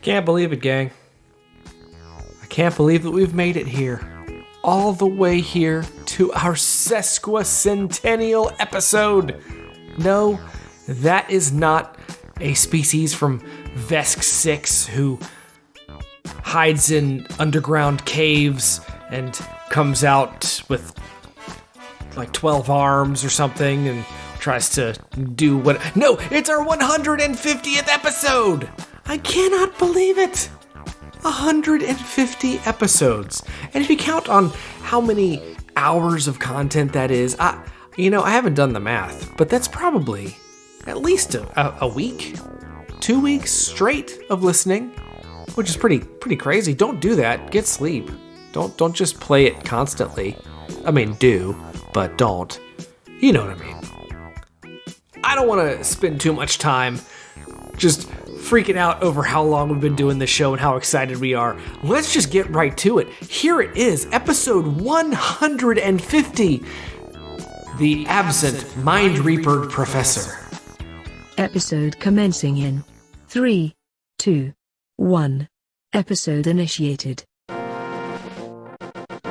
Can't believe it, gang. I can't believe that we've made it here. All the way here to our sesquicentennial episode. No, that is not a species from Vesk 6 who hides in underground caves and comes out with like 12 arms or something and tries to do what... No, it's our 150th episode! I cannot believe it! 150 episodes. And if you count on how many hours of content that is, I haven't done the math, but that's probably at least a week, 2 weeks straight of listening, which is pretty crazy. Don't do that. Get sleep. Don't just play it constantly. I mean, do, but don't. You know what I mean. I don't want to spend too much time just freaking out over how long we've been doing this show and how excited we are. Let's just get right to it. Here it is, episode 150. The absent Mindreapered Professor. Episode commencing in 3, 2, 1. Episode initiated.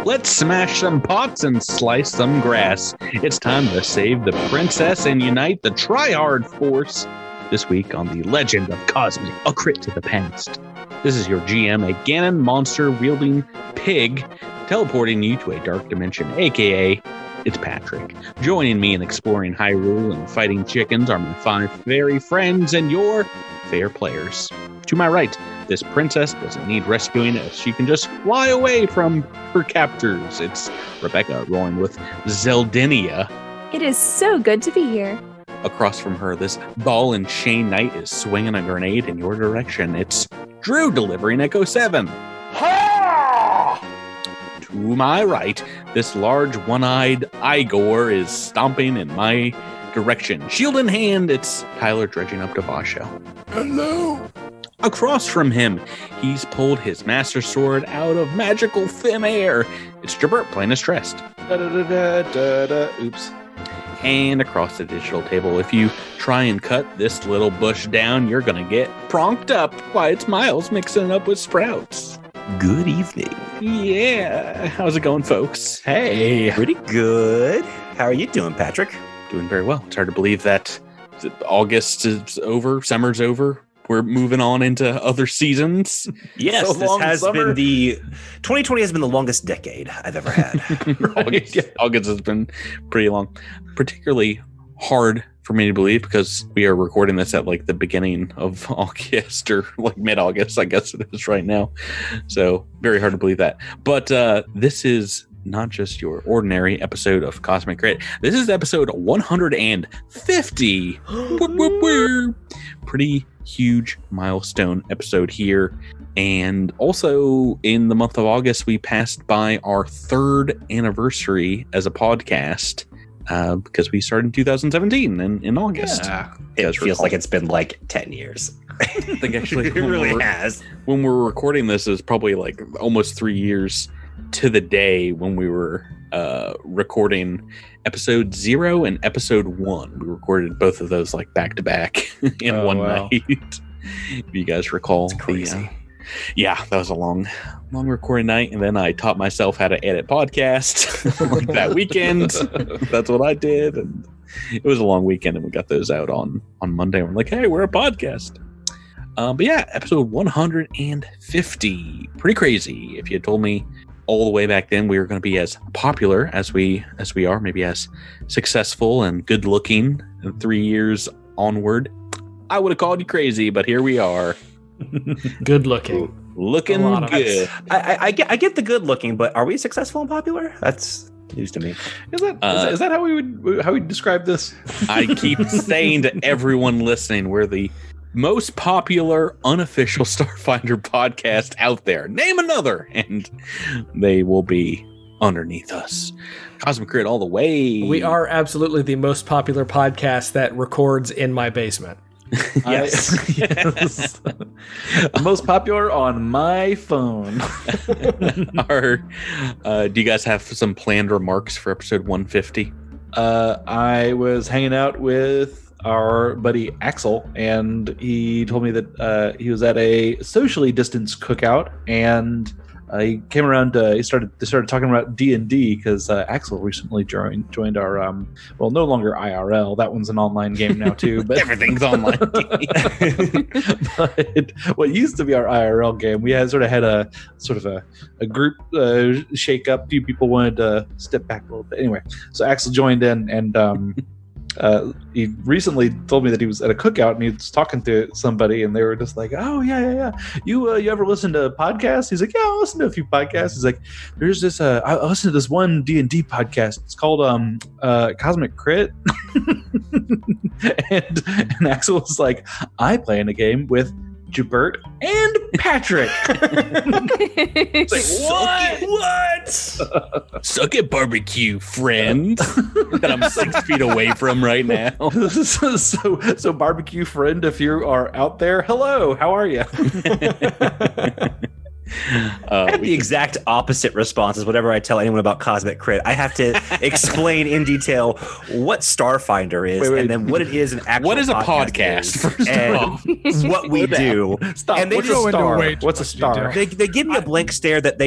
Let's smash some pots and slice some grass. It's time to save the princess and unite the Tryhard force. This week on the Legend of Cosmic, a crit to the past. This is your GM, a Ganon monster-wielding pig, teleporting you to a dark dimension, aka it's Patrick. Joining me in exploring Hyrule and fighting chickens are my 5 fairy friends and your fair players. To my right, this princess doesn't need rescuing as she can just fly away from her captors. It's Rebecca rolling with Zeldinia. It is so good to be here. Across from her, this ball and chain knight is swinging a grenade in your direction. It's Drew delivering Echo 7. Ha! To my right, this large one-eyed Igor is stomping in my direction. Shield in hand, it's Tyler dredging up to Vasho. Hello. Across from him, he's pulled his master sword out of magical thin air. It's Jabert playing his Trest. Oops. And across the digital table, if you try and cut this little bush down, you're gonna get pronked up by its Miles mixing it up with Sprouts. Good evening. Yeah. How's it going, folks? Hey. Pretty good. How are you doing, Patrick? Doing very well. It's hard to believe that August is over, summer's over. We're moving on into other seasons. Yes, So this has been 2020 has been the longest decade I've ever had. August has been pretty long. Particularly hard for me to believe because we are recording this at like the beginning of August or like mid-August, I guess it is right now. So very hard to believe that. But this is not just your ordinary episode of Cosmic Crit. This is episode 150. Pretty huge milestone episode here. And also in the month of August, we passed by our 3rd anniversary as a podcast because we started in 2017 in August. Yeah. It feels like it's been like 10 years. I think actually It really has. When we're recording this, it was probably like almost 3 years to the day when we were recording episode 0 and episode 1. We recorded both of those like back to back in one night. If you guys recall. It's crazy. Yeah, that was a long recording night, and then I taught myself how to edit podcasts like that weekend. That's what I did, and it was a long weekend, and we got those out on Monday. We're like, hey, we're a podcast. But yeah, episode 150. Pretty crazy. If you had told me all the way back then we were going to be as popular as we are, maybe as successful and good looking in 3 years onward, I would have called you crazy, but here we are. Good looking. Looking good. I get the good looking, but are we successful and popular? That's news to me. Is that how we describe this? I keep saying to everyone listening, we're the most popular unofficial Starfinder podcast out there. Name another, and they will be underneath us. Cosmic Crit all the way. We are absolutely the most popular podcast that records in my basement. Yes. Yes. Most popular on my phone. Do you guys have some planned remarks for episode 150? I was hanging out with our buddy Axel, and he told me that he was at a socially distanced cookout, and he came around. They started talking about D&D because Axel recently joined our no longer IRL. That one's an online game now too. But Everything's online. but what used to be our IRL game, we had a group shake up. A few people wanted to step back a little bit. Anyway, so Axel joined in, and he recently told me that he was at a cookout and he was talking to somebody, and they were just like, "Oh yeah. You ever listen to podcasts?" He's like, "Yeah, I listen to a few podcasts." He's like, "There's this I listen to this one D&D podcast. It's called Cosmic Crit." and Axel was like, "I play in a game with Jabert and Patrick." It's like, what? Suck it, barbecue friend. That I'm 6 feet away from right now. so barbecue friend, if you are out there, hello, how are you? I have the exact opposite responses whenever I tell anyone about Cosmic Crit. I have to explain in detail what Starfinder is, and then what it is an actual What is a podcast? First of all, what we do. Stop. And they What's just a star? Wait, What's a star? They give me a blank stare that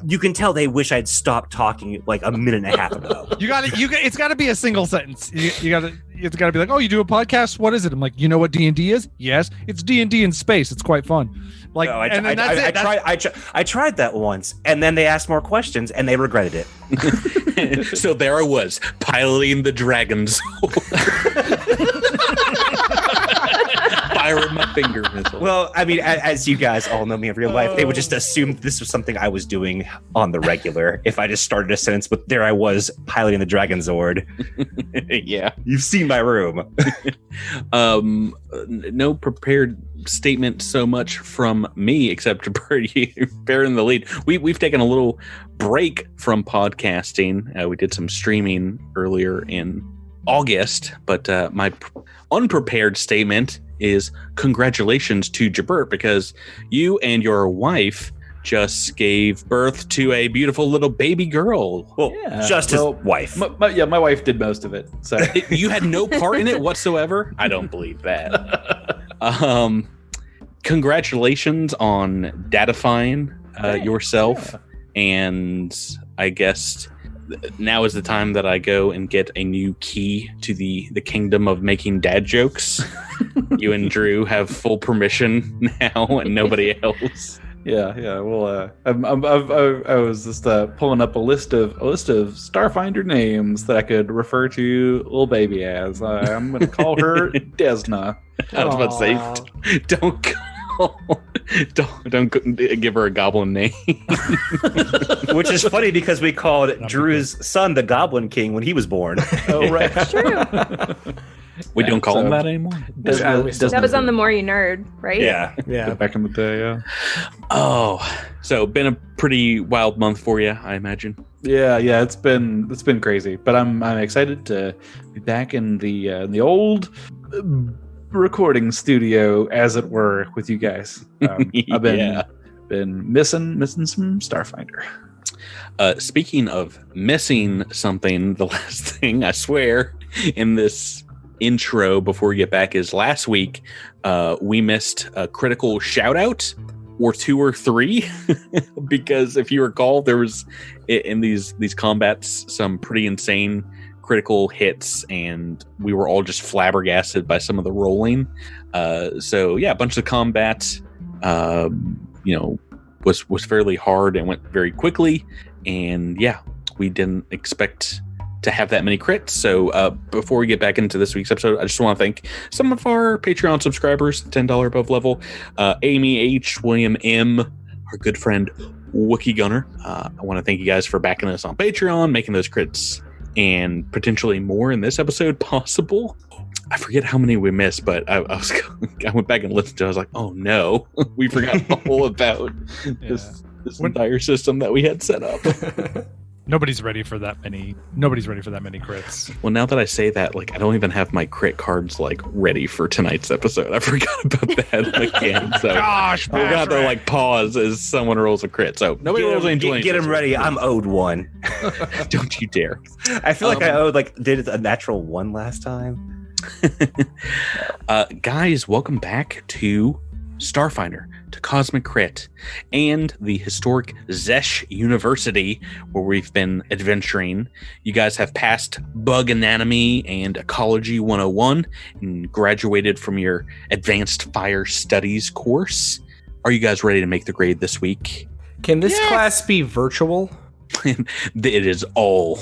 you can tell they wish I'd stopped talking like a minute and a half ago. It's got to be a single sentence. It's got to be like, "Oh, you do a podcast? What is it?" I'm like, "You know what D&D is? Yes, it's D&D in space. It's quite fun." Like, No, and then that's it. I tried that once, and then they asked more questions, and they regretted it. So there I was, piloting the dragons. Firing my finger missile. Well, I mean, as you guys all know me in real life, they would just assume this was something I was doing on the regular. If I just started a sentence with "there I was piloting the Dragon Zord." Yeah. You've seen my room. No prepared statement so much from me, except you're bearing the lead. We've taken a little break from podcasting. We did some streaming earlier in August, but my unprepared statement is congratulations to Jabert, because you and your wife just gave birth to a beautiful little baby girl. Well, just his wife. My wife did most of it. So You had no part in it whatsoever? I don't believe that. Congratulations on datifying yourself. Yeah. And I guess now is the time that I go and get a new key to the kingdom of making dad jokes. You and Drew have full permission now, and nobody else. Yeah. Well, I was just pulling up a list of Starfinder names that I could refer to little baby as. I'm going to call her Desna. I was about to say, don't give her a goblin name. Which is funny because we called Drew's son the Goblin King when he was born. Oh, right. That's true. We don't call him that anymore. That was on The More You Nerd, right? Yeah. Back in the day, yeah. Oh, so been a pretty wild month for you, I imagine. Yeah. It's been crazy, but I'm excited to be back in the old recording studio, as it were, with you guys. I've been missing some Starfinder. Speaking of missing something, the last thing I swear in this intro before we get back is last week we missed a critical shout out, or 2 or 3, because if you recall, there was in these combats some pretty insane critical hits, and we were all just flabbergasted by some of the rolling. So yeah, a bunch of combat was fairly hard and went very quickly, and yeah, we didn't expect to have that many crits. So before we get back into this week's episode, I just want to thank some of our Patreon subscribers, $10 above level, Amy H, William M, our good friend Wookie Gunner. I want to thank you guys for backing us on Patreon, making those crits and potentially more in this episode possible. I forget how many we missed, but I went back and listened to it. I was like, oh no, we forgot all about this entire system that we had set up. Nobody's ready for that many crits. Well, now that I say that, I don't even have my crit cards ready for tonight's episode. I forgot about that again. So Gosh, we're gonna have to pause as someone rolls a crit. So nobody rolls any 20. Get him ready. I'm owed one. Don't you dare. I feel like I owed did a natural 1 last time. Guys, welcome back to Starfinder, to Cosmic Crit, and the historic Zessh University, where we've been adventuring. You guys have passed Bug Anatomy and Ecology 101 and graduated from your Advanced Fire Studies course. Are you guys ready to make the grade this week? Can this class be virtual? It is all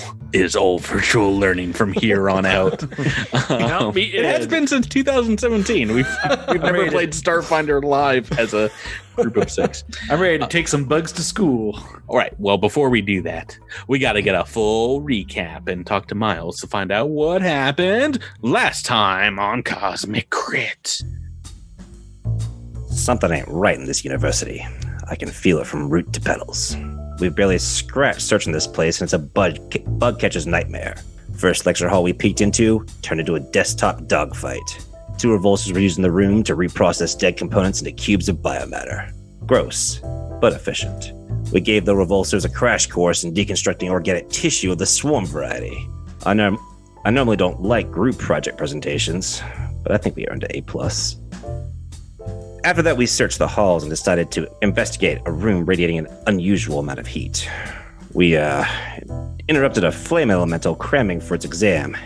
virtual learning from here on out. It has been since 2017. We've never played Starfinder live as a group of 6. I'm ready to take some bugs to school. All right. Well, before we do that, we got to get a full recap and talk to Miles to find out what happened last time on Cosmic Crit. Something ain't right in this university. I can feel it from root to petals. We've barely scratched searching this place, and it's a bug catcher's nightmare. First lecture hall we peeked into turned into a desktop dogfight. 2 revulsors were used in the room to reprocess dead components into cubes of biomatter. Gross, but efficient. We gave the revulsors a crash course in deconstructing organic tissue of the swarm variety. I normally don't like group project presentations, but I think we earned an A+. After that, we searched the halls and decided to investigate a room radiating an unusual amount of heat. We interrupted a flame elemental cramming for its exam,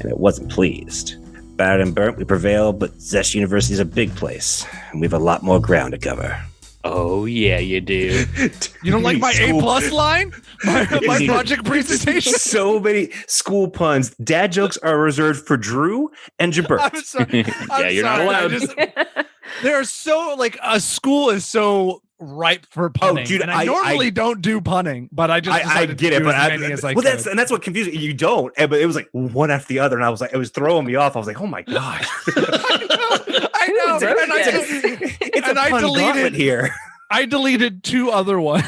and it wasn't pleased. Battered and burnt, we prevailed, but Zessh University is a big place, and we have a lot more ground to cover. Oh, yeah, you do. You don't like my A+ line? My project presentation? So many school puns. Dad jokes are reserved for Drew and Jabert. I'm sorry. You're not allowed. They're so, a school is so ripe for punning. Oh, dude, and I normally don't do punning, but I just decided get to it, do but as many as I could. that's what confused me. You don't, but it was like one after the other, and I was like, it was throwing me off. I was like, oh my gosh. I know. And I deleted here. I deleted 2 other ones.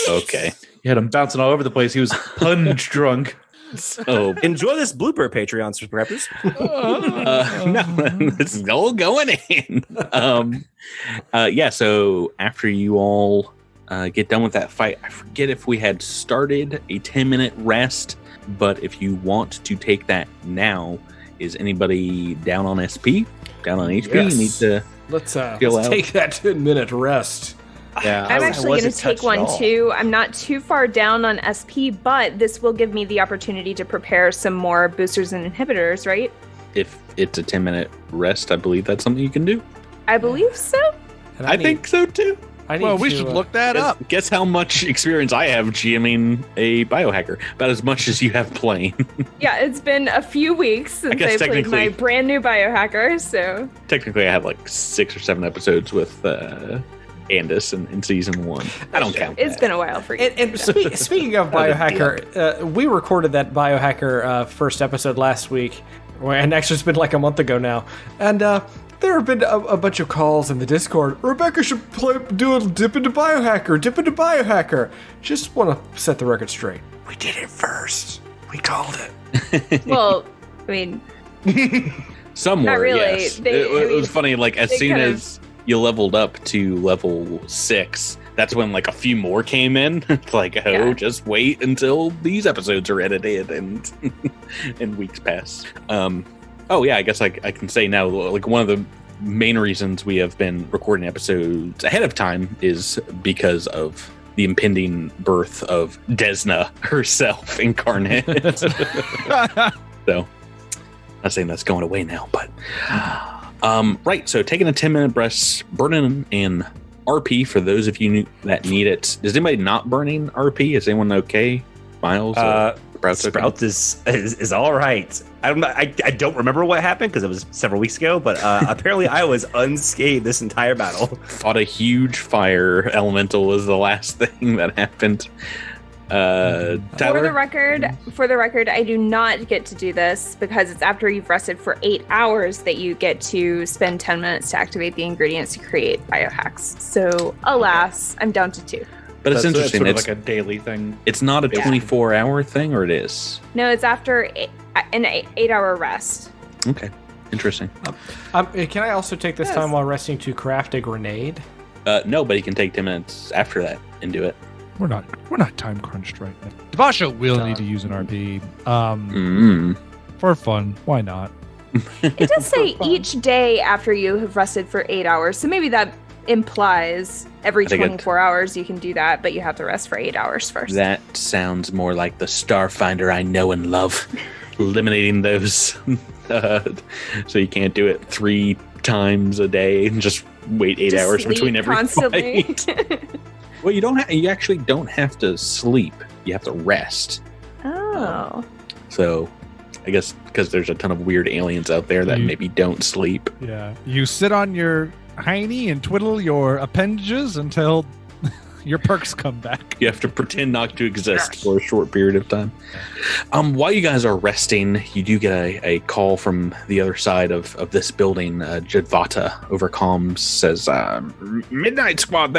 Okay. You had him bouncing all over the place. He was punch drunk. So enjoy this blooper Patreon subscribers. no, this is all going in. So after you all get done with that fight, I forget if we had started a 10-minute rest, but if you want to take that now, is anybody down on SP? Down on HP? Yes. You need to Let's out. take that 10-minute rest. Yeah, I'm actually going to take one too. I'm not too far down on SP, but this will give me the opportunity to prepare some more boosters and inhibitors, right? If it's a 10-minute rest, I believe that's something you can do. I believe so. And I think so too. We should look that up. Guess how much experience I have GMing a biohacker? About as much as you have playing. Yeah, it's been a few weeks since I played my brand new biohacker, so... Technically, I have 6 or 7 episodes with Andis in season 1. I don't count. It's been a while for you. And speaking of biohacker, we recorded that biohacker first episode last week, and actually it's been a month ago now, and there have been a bunch of calls in the Discord. Rebecca should do a dip into biohacker. Just want to set the record straight. We did it first. We called it. Well, I mean, somewhere. Not really. Yes. It was funny. As soon as you leveled up to level 6, that's when a few more came in. Just wait until these episodes are edited and weeks pass. I guess I can say now, one of the main reasons we have been recording episodes ahead of time is because of the impending birth of Desna herself incarnate. So, not saying that's going away now, but right. So taking a 10-minute rest, burning in RP for those of you that need it. Is anybody not burning RP? Is anyone okay? Miles? Sprout is all right. I don't remember what happened because it was several weeks ago, but apparently I was unscathed this entire battle. Fought a huge fire elemental was the last thing that happened. Tyler? For the record, I do not get to do this because it's after you've rested for 8 hours that you get to spend 10 minutes to activate the ingredients to create biohacks. So, alas, I'm down to 2. But it's interesting. It's a daily thing. It's not a 24-hour thing, or it is? No, it's after an 8-hour rest. Okay, interesting. Can I also take this time while resting to craft a grenade? No, but you can take 10 minutes after that and do it. We're not time crunched right now. Devasha will need to use an RP. For fun, why not? It does say each day after you have rested for 8 hours, so maybe that implies every 24 hours you can do that, but you have to rest for 8 hours first. That sounds more like the Starfinder I know and love. Eliminating those so you can't do it 3 times a day and just wait 8 Just hours sleep between every constantly. fight. Well, you actually don't have to sleep. You have to rest. Oh. So I guess because there's a ton of weird aliens out there that maybe don't sleep. Yeah. You sit on your hiney and twiddle your appendages until your perks come back. You have to pretend not to exist for a short period of time. While you guys are resting, you do get a call from the other side of this building. Jadvata over comms says, Midnight Squad,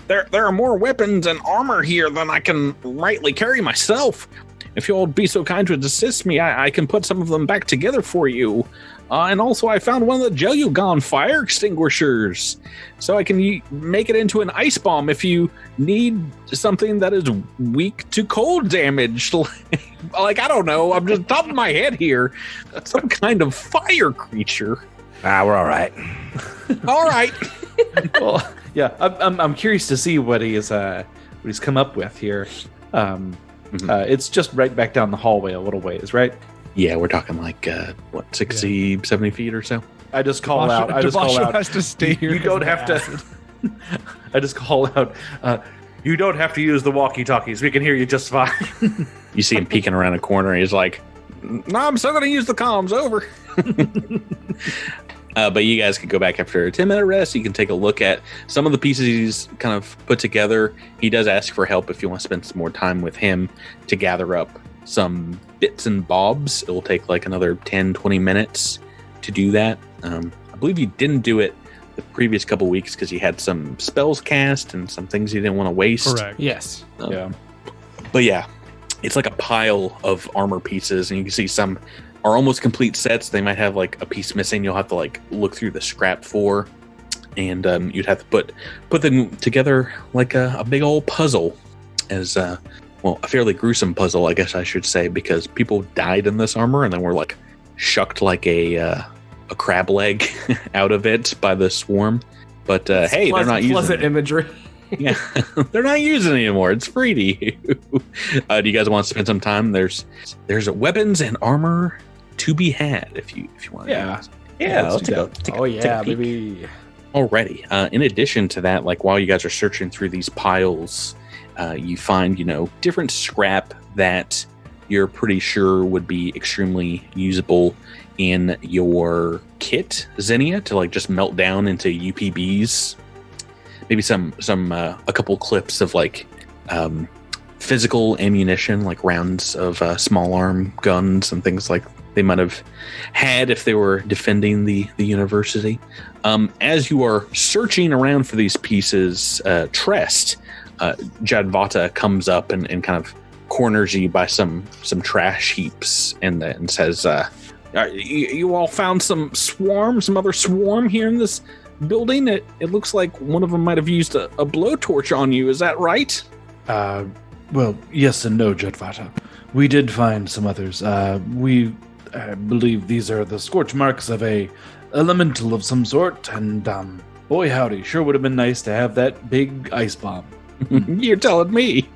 there are more weapons and armor here than I can rightly carry myself. If you'll be so kind to assist me, I can put some of them back together for you. And also, I found one of the Jellugon fire extinguishers, so I can make it into an ice bomb if you need something that is weak to cold damage. Like, I don't know, I'm just top of my head here. Some kind of fire creature. We're all right. All right. Well, yeah, I'm curious to see what he's come up with here. It's just right back down the hallway a little ways, right? Yeah, we're talking like 60, 70 feet or so. I just call out. Has to stay here. You don't have to. I just call out. You don't have to use the walkie-talkies. We can hear you just fine. You see him peeking around a corner. He's like, "No, I'm still going to use the comms. Over." But you guys can go back after a 10-minute rest. You can take a look at some of the pieces he's kind of put together. He does ask for help if you want to spend some more time with him to gather up some bits and bobs. It will take like another 10, 20 minutes to do that. I believe you didn't do it the previous couple weeks because you had some spells cast and some things you didn't want to waste. Correct. Yes. Yeah. But yeah, it's like a pile of armor pieces, and you can see some are almost complete sets. They might have like a piece missing. You'll have to like look through the scrap for, and you'd have to put them together like a big old puzzle. As well, a fairly gruesome puzzle, I guess I should say, because people died in this armor and then were like shucked like a crab leg out of it by the swarm. But hey, they're not using pleasant it. imagery. Yeah, they're not using it anymore. It's free to you. Do you guys want to spend some time? There's weapons and armor to be had if you want. Yeah. Yeah, let's let's do take Oh a yeah, peek. baby. Alrighty. In addition to that, like while you guys are searching through these piles, you find, different scrap that you're pretty sure would be extremely usable in your kit, Xenia, to like just melt down into UPBs. Maybe a couple clips of like physical ammunition, like rounds of small arm guns and things like they might have had if they were defending the university. As you are searching around for these pieces, Trest, Jadvata comes up and kind of corners you by some trash heaps and says, you all found some other swarm here in this building? It looks like one of them might have used a blowtorch on you. Is that right? Well, yes and no, Jadvata. We did find some others. We believe these are the scorch marks of a elemental of some sort, and boy howdy, sure would have been nice to have that big ice bomb. You're telling me.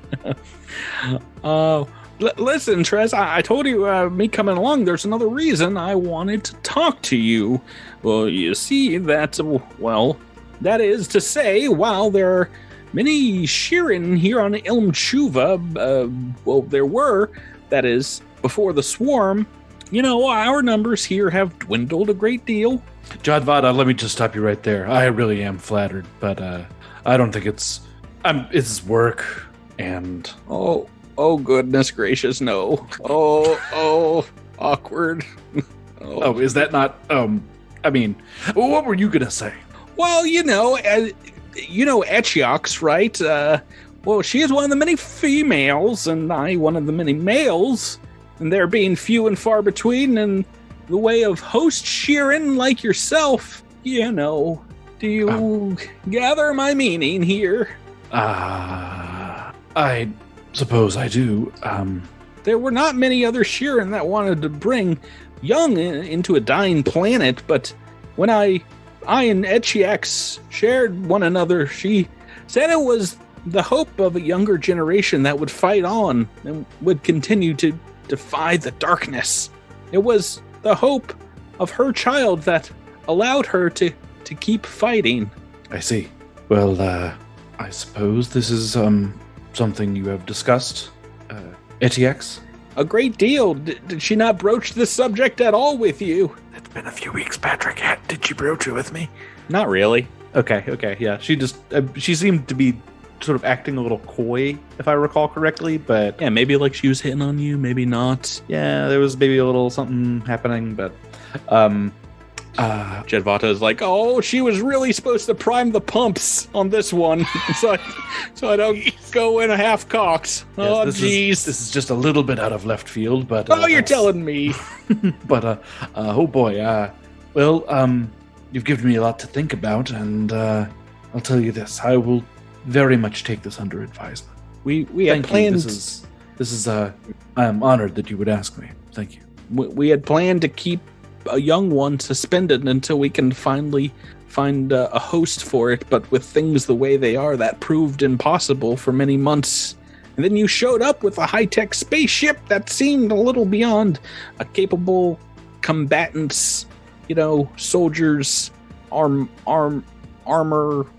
Listen, Trez, I told you me coming along, there's another reason I wanted to talk to you. Well, you see, that is to say, while there are many Sheeran here on Ilm Chuva, there were, that is, before the swarm, our numbers here have dwindled a great deal. Jadvata, let me just stop you right there. I really am flattered, but I don't think it's work, and... Oh, goodness gracious, no. Oh, awkward. Oh, is that not, what were you gonna say? Well, Etchiox, right? She is one of the many females, and I one of the many males, and there being few and far between in the way of host Sheeran like yourself, do you gather my meaning here? I suppose I do. There were not many other Sheeran that wanted to bring young into a dying planet, but when I and Etchiax shared one another, she said it was the hope of a younger generation that would fight on and would continue to defy the darkness. It was the hope of her child that allowed her to keep fighting. I see. Well, I suppose this is something you have discussed, Etiex? A great deal. Did she not broach this subject at all with you? It's been a few weeks, Patrick. Did you broach it with me? Not really. Okay, yeah. She just she seemed to be sort of acting a little coy, if I recall correctly, but Yeah, maybe like she was hitting on you, maybe not. yeah, there was maybe a little something happening, but Jedvata is like, oh, she was really supposed to prime the pumps on this one, so I don't go in a half cocked. Oh, jeez. This is just a little bit out of left field, but Oh, you're telling me. but oh boy, well, you've given me a lot to think about, and I'll tell you this: I will very much take this under advisement. We had Thank you. planned. This is I'm honored that you would ask me. Thank you. We had planned to keep a young one suspended until we can finally find a host for it, but with things the way they are, that proved impossible for many months. And then you showed up with a high-tech spaceship that seemed a little beyond a capable combatants, soldiers, armor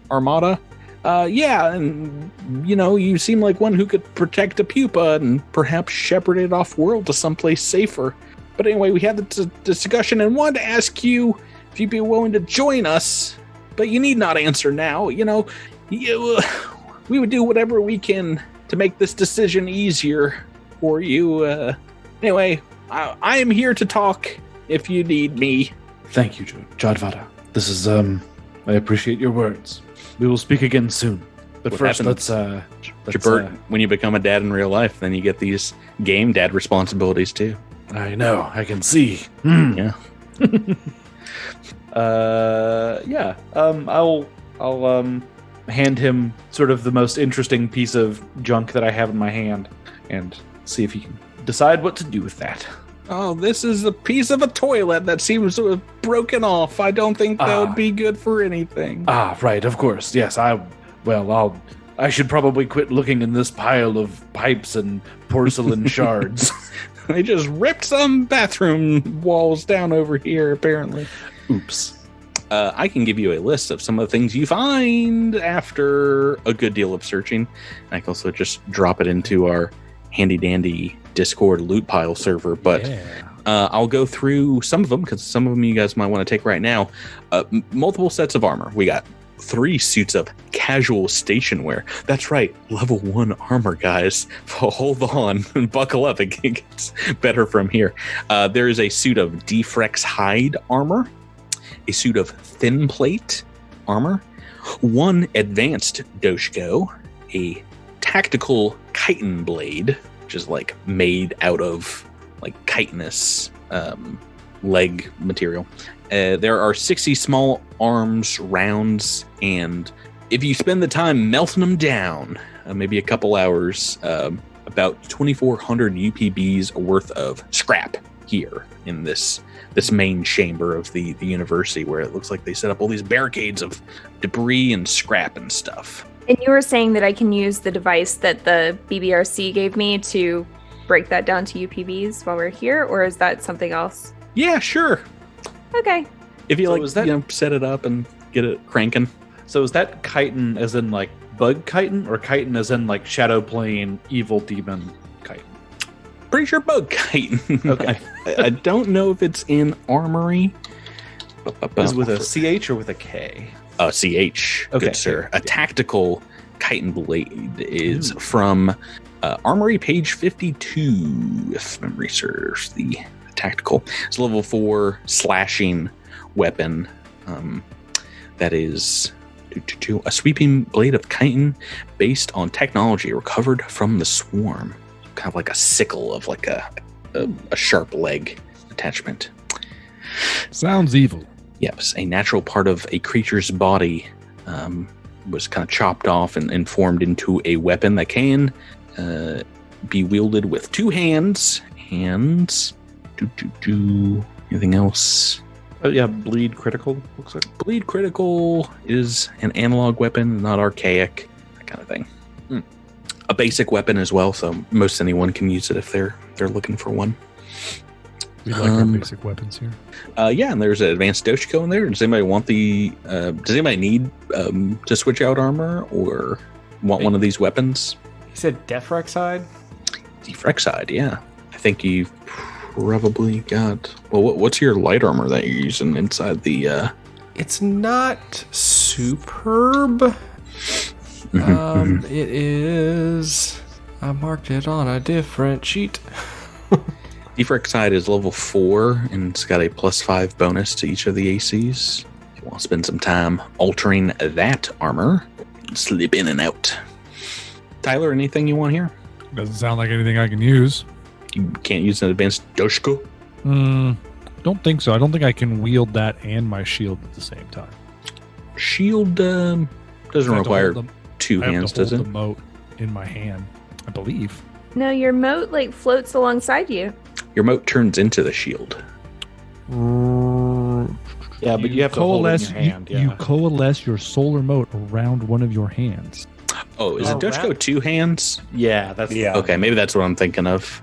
armada. Yeah, and you seem like one who could protect a pupa and perhaps shepherd it off-world to someplace safer. But anyway, we had the discussion and wanted to ask you if you'd be willing to join us, but you need not answer now. We would do whatever we can to make this decision easier for you. Anyway, I am here to talk if you need me. Thank you, Jadvata. This is I appreciate your words. We will speak again soon. But What first, happens- let's Jabert, when you become a dad in real life, then you get these game dad responsibilities too. I know, I can see. Yeah. Yeah. I'll hand him sort of the most interesting piece of junk that I have in my hand and see if he can decide what to do with that. Oh, this is a piece of a toilet that seems to have broken off. I don't think that would be good for anything. Right, of course. Yes, I should probably quit looking in this pile of pipes and porcelain shards. They just ripped some bathroom walls down over here, apparently. Oops. I can give you a list of some of the things you find after a good deal of searching. I can also just drop it into our handy-dandy Discord loot pile server, but I'll go through some of them because some of them you guys might want to take right now. Multiple sets of armor. We got 3 suits of casual station wear. That's right, level 1 armor, guys. Hold on and buckle up. It gets better from here. There is a suit of Defrex hide armor, a suit of thin plate armor, 1 advanced Doshko, a tactical chitin blade, which is like made out of like chitinous leg material. There are 60 small arms rounds, and if you spend the time melting them down, maybe a couple hours, about 2,400 UPBs worth of scrap here in this main chamber of the university, where it looks like they set up all these barricades of debris and scrap and stuff. And you were saying that I can use the device that the BBRC gave me to break that down to UPBs while we're here, or is that something else? Yeah, sure. Okay. If you So like, is that- set it up and get it cranking. So is that chitin as in like bug chitin, or chitin as in like shadow plane evil demon chitin? Pretty sure bug chitin. Okay. I don't know if it's in armory. Is it with a CH or with a K? CH, Okay. good sir. A tactical chitin blade is from Armory page 52, if memory serves. The tactical. It's a level 4 slashing weapon that is a sweeping blade of chitin based on technology recovered from the swarm. Kind of like a sickle of like a sharp leg attachment. Sounds evil. Yes, a natural part of a creature's body was kind of chopped off and formed into a weapon that can be wielded with 2 hands and Anything else? Oh yeah, bleed critical looks like. Bleed critical is an analog weapon, not archaic, that kind of thing. A basic weapon as well, so most anyone can use it if they're looking for one. We like our basic weapons here. Yeah, and there's an advanced Doshiko in there. Does anybody want does anybody need to switch out armor or want one of these weapons? You said Defrexide? Defrexide, yeah. I think you've probably got... Well, what's your light armor that you're using inside the... It's not superb. It is... I marked it on a different sheet. Defrexide is level 4, and it's got a +5 bonus to each of the ACs. If you want to spend some time altering that armor, slip in and out. Tyler, anything you want here? Doesn't sound like anything I can use. You can't use an advanced Doshiko? Don't think so. I don't think I can wield that and my shield at the same time. Shield doesn't require two hands, does it? The moat in my hand, I believe. No, your moat like floats alongside you. Your moat turns into the shield. Yeah, but you have to hold it in your hand. You coalesce your solar moat around one of your hands. Oh, is it Doshiko 2 hands? Yeah, that's Okay, maybe that's what I'm thinking of.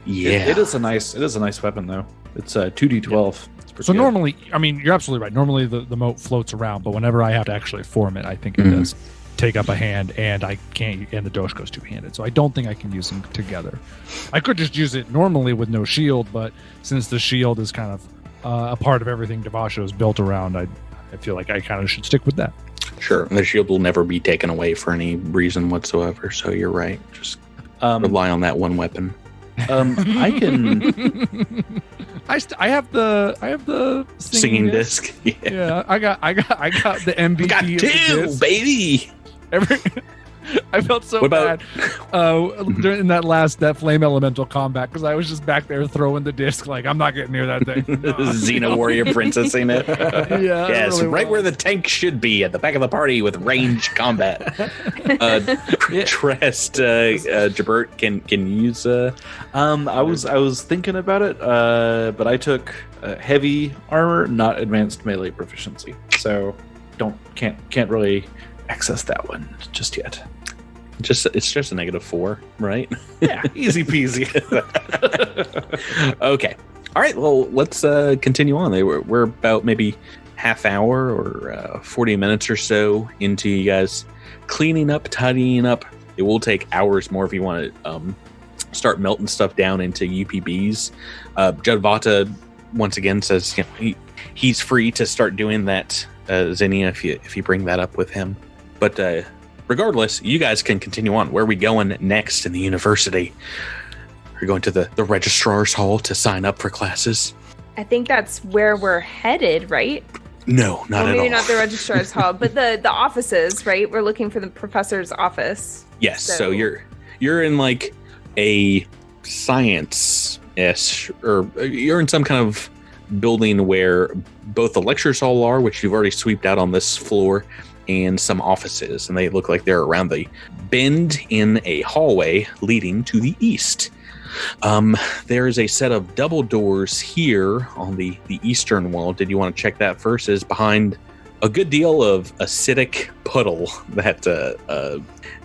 Yeah, It is a nice weapon though. It's a 2d12. So normally, I mean, you're absolutely right. Normally the moat floats around, but whenever I have to actually form it, I think it does take up a hand, and I can't. And the Doshiko's two-handed, so I don't think I can use them together. I could just use it normally with no shield, but since the shield is kind of a part of everything Devasho is built around, I feel like I kind of should stick with that. Sure, the shield will never be taken away for any reason whatsoever. So you're right. Just rely on that one weapon. I can. I have the Singing disc. Yeah, I got the MVP. Got two, baby. I felt so bad during that flame elemental combat because I was just back there throwing the disc like I'm not getting near that thing. Xena warrior princess in it. Yeah, yes, really right where the tank should be at the back of the party with range combat. Trest, Jabert can use. I was thinking about it, but I took heavy armor, not advanced melee proficiency, so can't really access that one just yet. It's just a -4, right? Yeah, easy peasy. Okay. All right. Well, let's continue on. We're about maybe half hour or 40 minutes or so into you guys cleaning up, tidying up. It will take hours more if you want to start melting stuff down into UPBs. Jadvata once again says he's free to start doing that, Zinnia, if you bring that up with him. But regardless, you guys can continue on. Where are we going next in the university? We're going to the registrar's hall to sign up for classes. I think that's where we're headed, right? No, not at all. Maybe not the registrar's hall, but the offices, right? We're looking for the professor's office. Yes, so you're in like a science-ish, or you're in some kind of building where both the lectures hall are, which you've already sweeped out on this floor, and some offices, and they look like they're around the bend in a hallway leading to the east. There is a set of double doors here on the eastern wall. Did you want to check that first? Is behind a good deal of acidic puddle that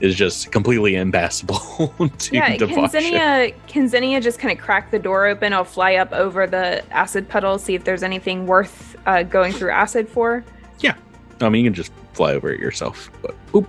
is just completely impassable to Devasho. Can Zinnia just kind of crack the door open? I'll fly up over the acid puddle, see if there's anything worth going through acid for. Yeah. I mean, you can just fly over it yourself, but I'm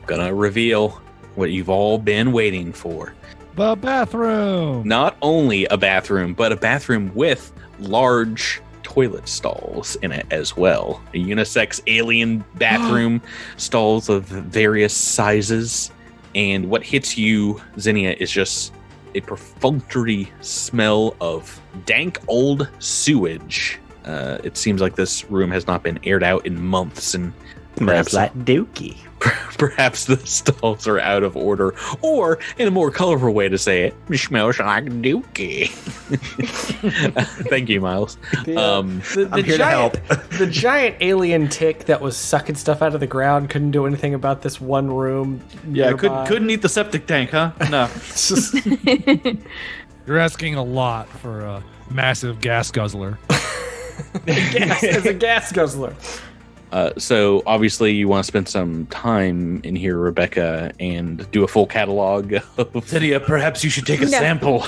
gonna reveal what you've all been waiting for. The bathroom. Not only a bathroom, but a bathroom with large toilet stalls in it as well. A unisex alien bathroom, stalls of various sizes. And what hits you, Zinnia, is just a perfunctory smell of dank old sewage. It seems like this room has not been aired out in months, and Perhaps like dookie. Perhaps the stalls are out of order, or in a more colorful way to say it, smells like dookie. Thank you, Miles. I'm here to help. The giant alien tick that was sucking stuff out of the ground couldn't do anything about this one room. Yeah, nearby. couldn't eat the septic tank, huh? No. It's just, You're You're asking a lot for a massive gas guzzler. As a gas guzzler. So obviously you want to spend some time in here, Rebecca, and do a full catalog of... Lydia, perhaps you should take a sample.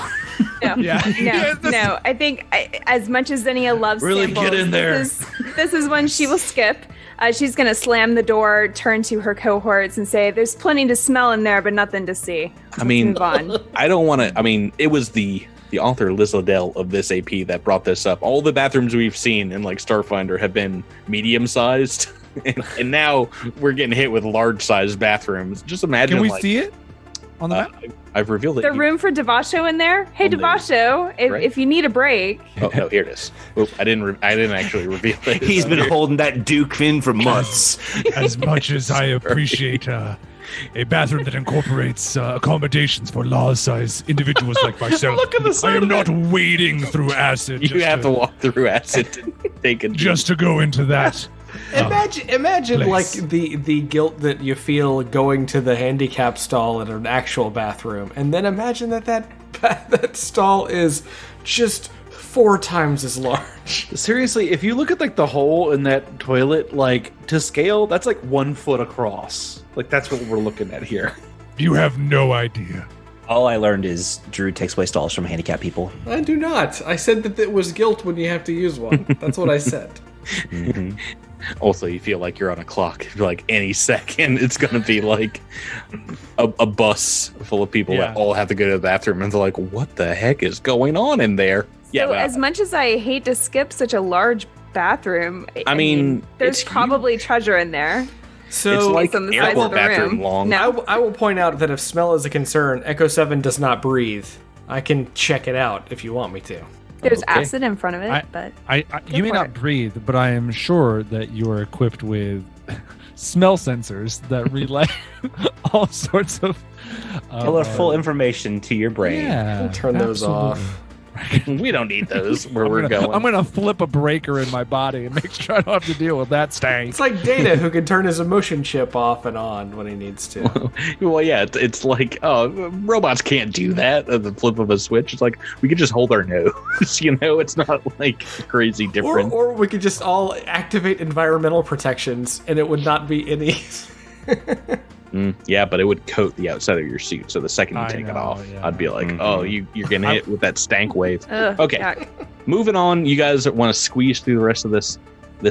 No, no. I think as much as Zinnia loves Really samples, get in there. This is one she will skip. She's going to slam the door, turn to her cohorts, and say, "There's plenty to smell in there, but nothing to see." Let's move on. I don't want to... I mean, it was the author, Liz Liddell, of this AP that brought this up. All the bathrooms we've seen in like Starfinder have been medium-sized, and now we're getting hit with large-sized bathrooms. Just imagine. Can we see it on the map? I've revealed it. The room for Devasho in there. Hey, Devasho, if you need a break. Oh no, here it is. Oop, I didn't actually reveal it. He's been holding that Duke in for months. As much as I appreciate a bathroom that incorporates accommodations for large-sized individuals like myself, Look at the side I am of not it. wading through acid. You have to walk through acid to take it. just to go into that. Imagine place. like the guilt that you feel going to the handicap stall at an actual bathroom, and then imagine that stall is just 4 times as large. Seriously, if you look at like the hole in that toilet, like to scale, that's like 1 foot across. Like that's what we're looking at here. You have no idea. All I learned is Drew takes away stalls from handicapped people. I do not. I said that it was guilt when you have to use one. That's what I said. Mm-hmm. Also, you feel like you're on a clock. Like any second, it's going to be like a bus full of people that all have to go to the bathroom, and they're like, "What the heck is going on in there?" So as much as I hate to skip such a large bathroom, I mean there's it's probably treasure in there. So it's like on the size airport of the bathroom room. long. No. I will point out that if smell is a concern, Echo 7 does not breathe. I can check it out if you want me to. There's acid in front of it, but you may for not it. breathe, but I am sure that you are equipped with smell sensors that relay all sorts of Colorful information to your brain. Yeah, Turn those off. We don't need those where we're going. I'm gonna flip a breaker in my body and make sure I don't have to deal with that stank. It's like Data, who can turn his emotion chip off and on when he needs to. Well, yeah, it's like, oh, robots can't do that at the flip of a switch. It's like, we could just hold our nose, you know? It's not like crazy different. Or we could just all activate environmental protections and it would not be any... Yeah, but it would coat the outside of your suit. So the second you take it off, yeah. I'd be like, oh, you're getting hit with that stank wave. Ugh, Okay. yuck. Moving on, you guys want to squeeze through the rest of this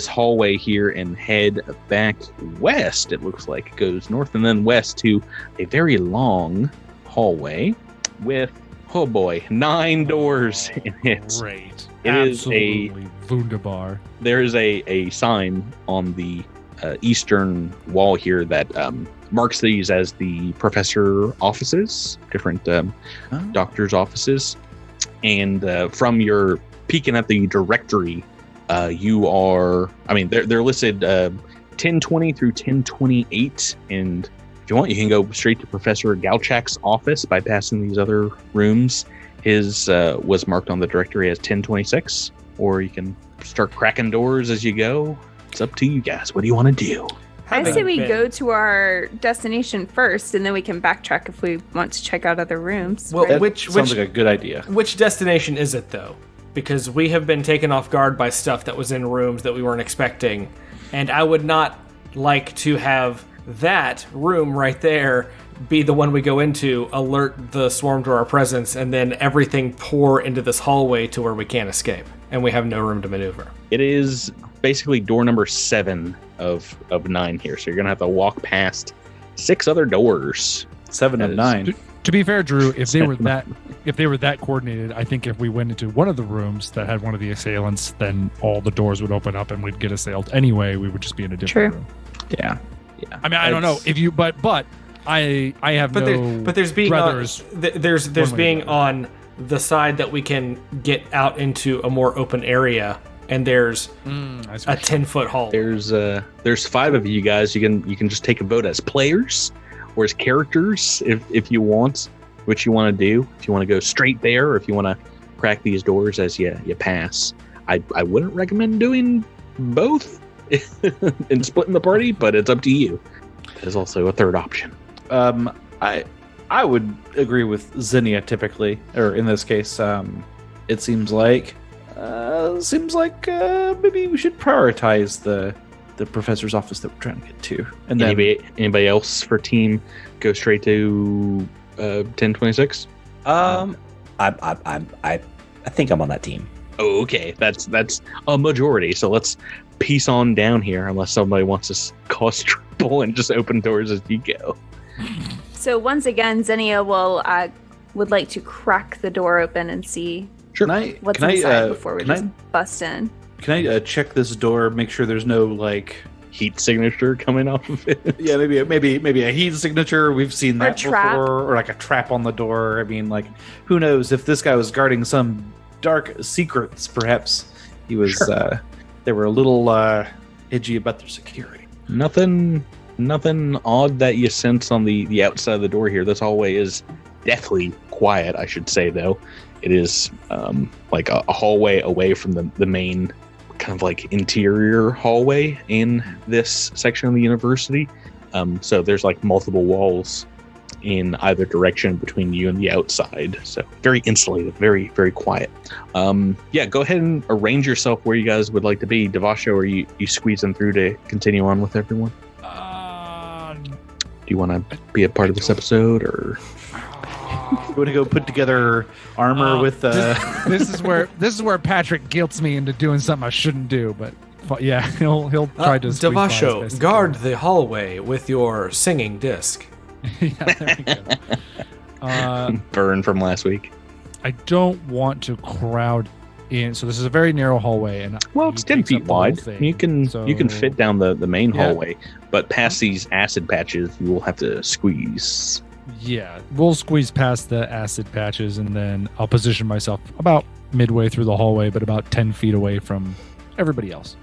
hallway here and head back west. It looks like it goes north and then west to a very long hallway with, oh boy, 9 doors in it. Great. It is Absolutely wunderbar. There is a sign on the eastern wall here that marks these as the professor offices, different doctors' offices. And from your peeking at the directory, you are, I mean, they're listed 1020 through 1028. And if you want, you can go straight to Professor Galchak's office bypassing these other rooms. His was marked on the directory as 1026, or you can start cracking doors as you go. It's up to you guys. What do you want to do? I say we go to our destination first, and then we can backtrack if we want to check out other rooms. Well, right? which Sounds like a good idea. Which destination is it, though? Because we have been taken off guard by stuff that was in rooms that we weren't expecting, and I would not like to have that room right there be the one we go into, alert the swarm to our presence, and then everything pour into this hallway to where we can't escape, and we have no room to maneuver. It is basically door number 7 of 9 here. So you're going to have to walk past 6 other doors. 7 of 9. To be fair, Drew, if they were that coordinated, I think if we went into one of the rooms that had one of the assailants, then all the doors would open up and we'd get assailed anyway. We would just be in a different room. Yeah. I mean, I don't know if you, but I have there's being brothers. There's being on the side that we can get out into a more open area, and there's a 10-foot hall. There's 5 of you guys. You can just take a vote as players or as characters if you want, what you want to do. If you want to go straight there, or if you want to crack these doors as you pass. I wouldn't recommend doing both and splitting the party, but it's up to you. There's also a third option. I I would agree with Zinnia typically, or in this case, it seems like maybe we should prioritize the professor's office that we're trying to get to. And then anybody else for team go straight to 1026? I think I'm on that team. Oh, okay. That's a majority. So let's piece on down here, unless somebody wants to cause trouble and just open doors as you go. So once again, Zinnia would like to crack the door open and see what's inside before we just bust in. Can I check this door, make sure there's no like heat signature coming off of it? Yeah, maybe a heat signature. We've seen that trap. before, or like a trap on the door. I mean, like, who knows if this guy was guarding some dark secrets? Perhaps he was. Sure. They were a little edgy about their security. Nothing odd that you sense on the outside of the door here. This hallway is deathly quiet, I should say, though. It is like a hallway away from the main kind of like interior hallway in this section of the university. So there's like multiple walls in either direction between you and the outside. So very insulated, very, very quiet. Yeah, go ahead and arrange yourself where you guys would like to be. Devasho, are you squeezing through to continue on with everyone? Do you want to be a part of this episode, or you want to go put together armor with? This is where Patrick guilts me into doing something I shouldn't do. But yeah, he'll try to. Devasho, guard the hallway with your singing disc. Yeah, there we go. Burn from last week. I don't want to crowd in, so this is a very narrow hallway, and it's 10 feet wide. You can fit down the main hallway, but past these acid patches, you will have to squeeze. Yeah, we'll squeeze past the acid patches, and then I'll position myself about midway through the hallway, but about 10 feet away from everybody else.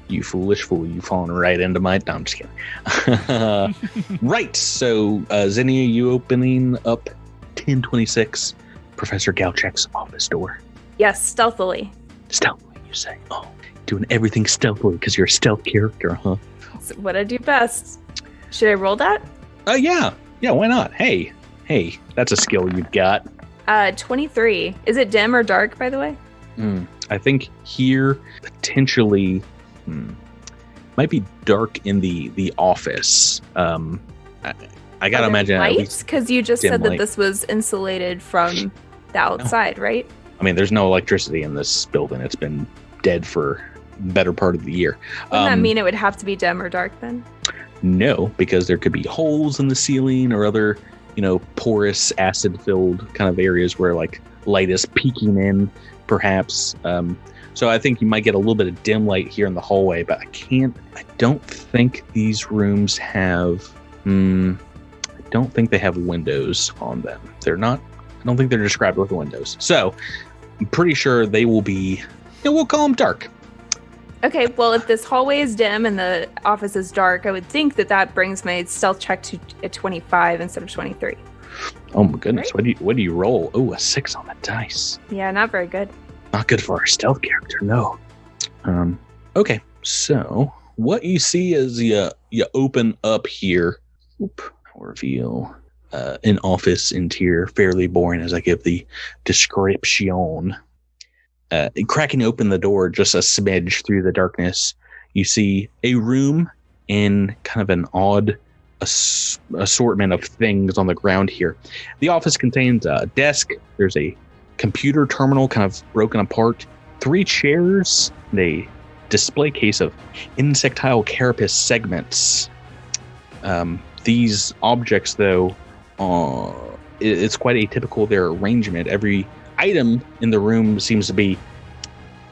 You foolish fool, you've fallen right into my... No, I'm just kidding. Right, so Zinnia, you opening up 1026, Professor Galchek's office door. Yes, stealthily. Stealthily, you say? Oh, doing everything stealthily because you're a stealth character, huh? That's what I do best. Should I roll that? Yeah, why not? Hey, that's a skill you've got. 23. Is it dim or dark, by the way? I think here, potentially... might be dark in the office. I gotta imagine lights, because you just said that this was insulated from the outside, right? I mean, there's no electricity in this building. It's been dead for the better part of the year. Wouldn't that mean it would have to be dim or dark then? No, because there could be holes in the ceiling or other, porous, acid-filled kind of areas where like light is peeking in, perhaps. So I think you might get a little bit of dim light here in the hallway, but I don't think these rooms have, I don't think they have windows on them. I don't think they're described with windows. So I'm pretty sure they will be, we'll call them dark. Okay, well, if this hallway is dim and the office is dark, I would think that brings my stealth check to a 25 instead of 23. Oh my goodness, right? What do you roll? Oh, a 6 on the dice. Yeah, not very good. Not good for our stealth character, no. Okay, so what you see as you open up here, I'll reveal an office interior, fairly boring as I give the description. Cracking open the door just a smidge through the darkness, you see a room in kind of an odd assortment of things on the ground here. The office contains a desk, there's a computer terminal kind of broken apart, 3 chairs, and a display case of insectile carapace segments. These objects, though, it's quite atypical, their arrangement. Every item in the room seems to be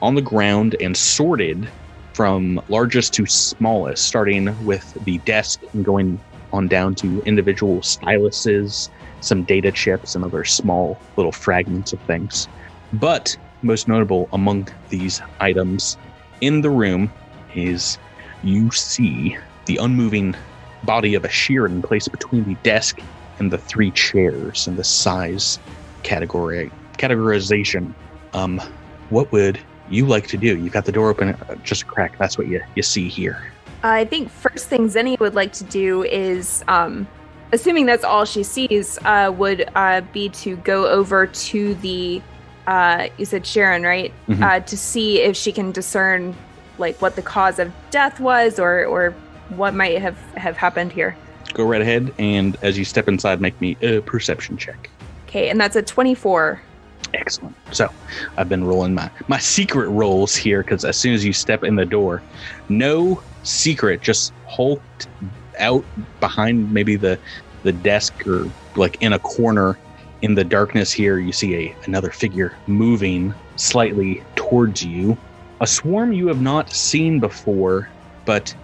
on the ground and sorted from largest to smallest, starting with the desk and going on down to individual styluses, some data chips, and other small little fragments of things. But most notable among these items in the room is you see the unmoving body of a Sheeran placed between the desk and the 3 chairs in the size categorization. What would you like to do? You've got the door open just a crack. That's what you see here. I think first thing Zinnia would like to do is assuming that's all she sees, would be to go over to the, you said Sharon, right? Mhm. To see if she can discern, like, what the cause of death was or what might have happened here. Go right ahead, and as you step inside, make me a perception check. Okay, and that's a 24. Excellent. So I've been rolling my secret rolls here, because as soon as you step in the door, no secret, just hulked out behind maybe the desk or like in a corner in the darkness here, you see another figure moving slightly towards you. A swarm you have not seen before, but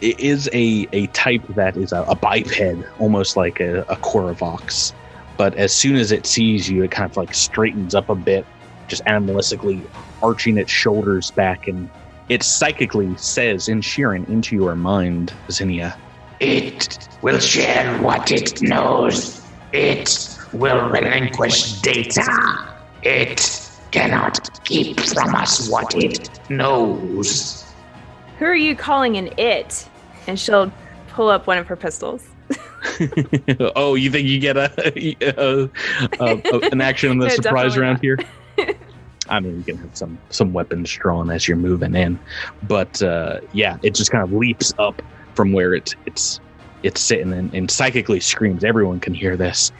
it is a type that is a biped, almost like a Korvox. But as soon as it sees you, it kind of like straightens up a bit, just animalistically arching its shoulders back, and it psychically says in Sheeran into your mind, Zinnia, It will share what it knows. It will relinquish data. It cannot keep from us what it knows. Who are you calling an it? And she'll pull up one of her pistols. oh, you think you get an action on the No, surprise definitely round not. here? I mean, you can have some weapons drawn as you're moving in, but yeah, it just kind of leaps up from where it's sitting and psychically screams. Everyone can hear this.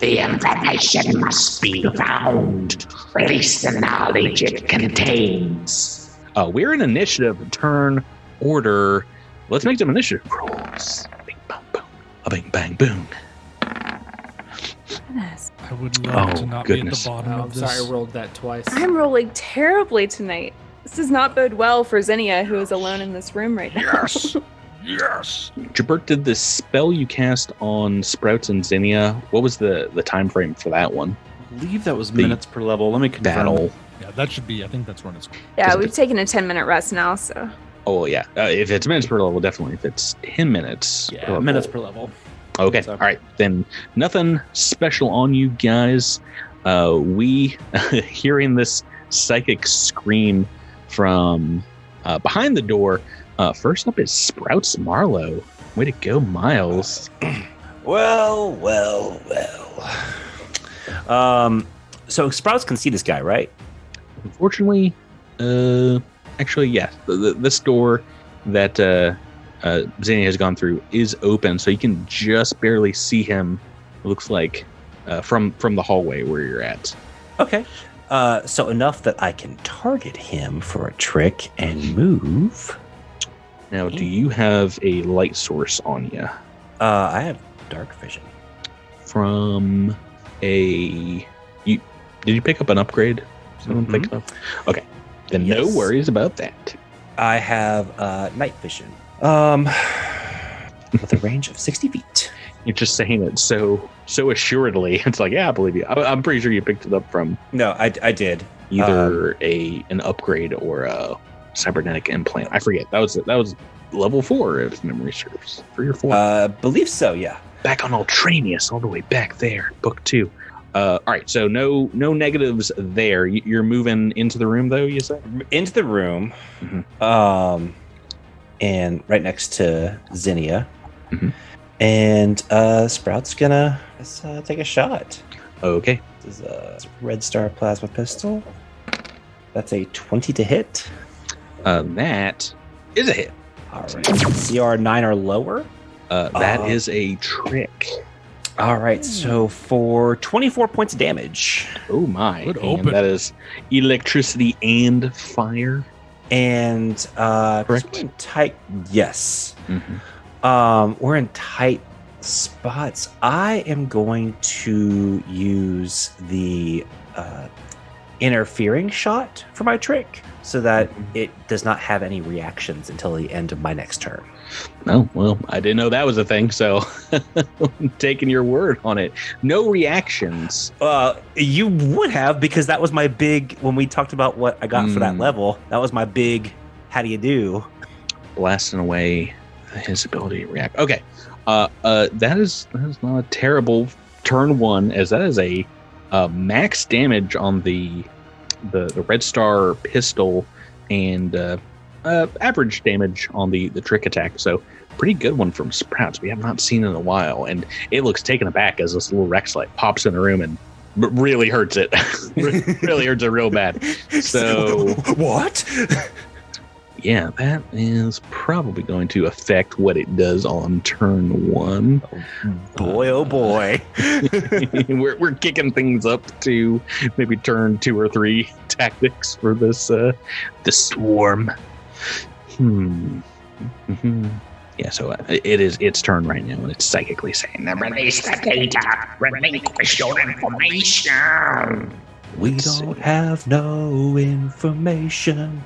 The information must be found. Release the knowledge it contains. We're in initiative, turn, order. Let's make some initiative rolls. Bing, bang, boom. A bing, bang, boom. Goodness. I would love to not goodness. be at the bottom Oh, I'm of this. sorry, I rolled that twice. I'm rolling terribly tonight. This does not bode well for Zinnia, who is alone in this room right now. Yes. Yes. Jabert, did the spell you cast on Sprouts and Zinnia, what was the time frame for that one? I believe that was The minutes per level. Let me confirm. Battle. Yeah, that should be. I think that's when it's. Yeah, we've taken a 10-minute rest now, so. Oh, yeah. If it's minutes per level, definitely. If it's 10 minutes. Yeah, per minutes level. per level. Okay. So- All right. Then nothing special on you guys. We, hearing this psychic scream from behind the door, first up is Sprouts Marlowe. Way to go, Miles. Well. So Sprouts can see this guy, right? Unfortunately, actually, yes. This door that Zinnia has gone through is open, so you can just barely see him. It looks like from the hallway where you're at. Okay. So enough that I can target him for a trick and move. Now, do you have a light source on you? I have dark vision. From did you pick up an upgrade? Someone Mhm. picked up? Okay. Then no Yes. worries about that. I have night vision. With a range of 60 feet. You're just saying it so assuredly. It's like, yeah, I believe you. I'm pretty sure you picked it up from No, I did. either an upgrade or a cybernetic implant. I forget. That was level 4 if memory serves. 3 or 4. Believe so, yeah. Back on Ultranius, all the way back there. Book 2. All right, so no negatives there. You're moving into the room though, you said? Into the room. Mhm. And right next to Zinnia. Mhm. And Sprout's gonna take a shot. Okay. This is a Red Star plasma pistol. That's a 20 to hit. That is a hit. All right. CR 9 or lower. That is a trick. All right. So for 24 points of damage. Oh my. Good And open. that is electricity and fire. And Correct. we're in tight. Yes. Mhm. We're in tight spots. I am going to use the interfering shot for my trick so that it does not have any reactions until the end of my next turn. Oh, well, I didn't know that was a thing, so I'm taking your word on it. No reactions. You would have, because that was my big, when we talked about what I got for that Mm. level, that was my big, how do you do? Blasting away his ability to react. Okay. That is not a terrible turn 1, as that is a max damage on the Red Star pistol, and average damage on the trick attack. So pretty good one from Sprouts. We have not seen in a while, and it looks taken aback as this little Rex light pops in the room and really hurts it. Really hurts it real bad. So what? Yeah, that is probably going to affect what it does on turn 1. Boy, oh boy. we're kicking things up to maybe turn 2 or 3 tactics for this the swarm. Yeah, so it is its turn right now, and it's psychically saying, Release the data. Relinquish your information. We don't have no information.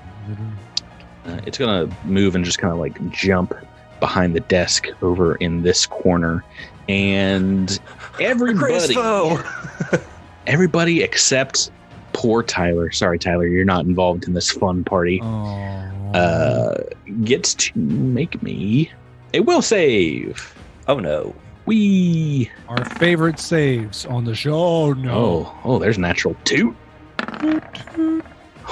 It's going to move and just kind of like jump behind the desk over in this corner. And everybody except poor Tyler. Sorry, Tyler, you're not involved in this fun party. Gets to make me a will save. Oh no. Our favorite saves on the show. No. Oh, there's a natural 2.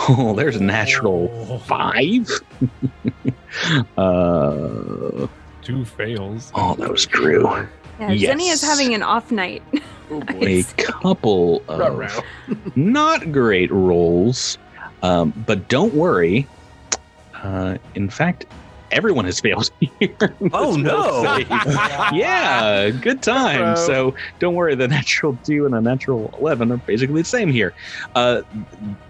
Oh, there's a natural 5. 2 fails. Oh, that was true. Yeah, Yes. Zinnia's having an off night. A couple of not great rolls, but don't worry. In fact, everyone has failed here. Oh no! Yeah, good time. So don't worry. The natural 2 and a natural 11 are basically the same here.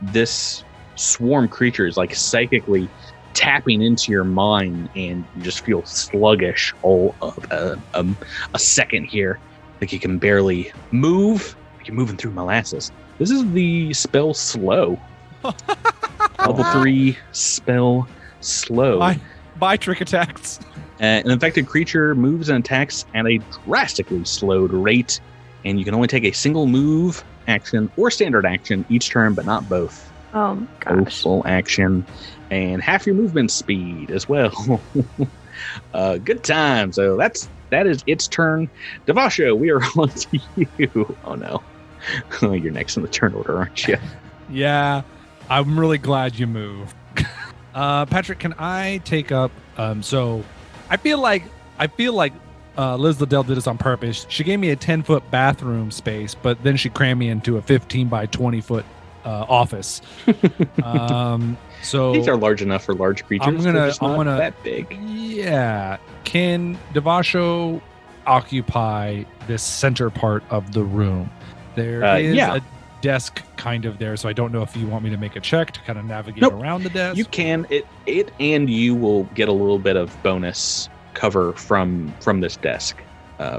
This swarm creature is like psychically tapping into your mind, and you just feel sluggish all of a second here. Like you can barely move. Like you're moving through molasses. This is the spell Slow. Level 3 spell Slow. By trick attacks. An infected creature moves and attacks at a drastically slowed rate, and you can only take a single move action or standard action each turn, but not both. Oh, Both gosh. full action, and half your movement speed as well. Good time. So that is its turn. Devasho, we are on to you. Oh no. You're next in the turn order, aren't you? Yeah, I'm really glad you moved. Patrick, can I take up? So, I feel like Liz Liddell did this on purpose. She gave me a 10-foot bathroom space, but then she crammed me into a 15 by 20-foot office. So These are large enough for large creatures. They're just not that big. Yeah. Can Devasho occupy this center part of the room? There is a desk kind of there, so I don't know if you want me to make a check to kind of navigate around the desk. You can. It and you will get a little bit of bonus cover from this desk,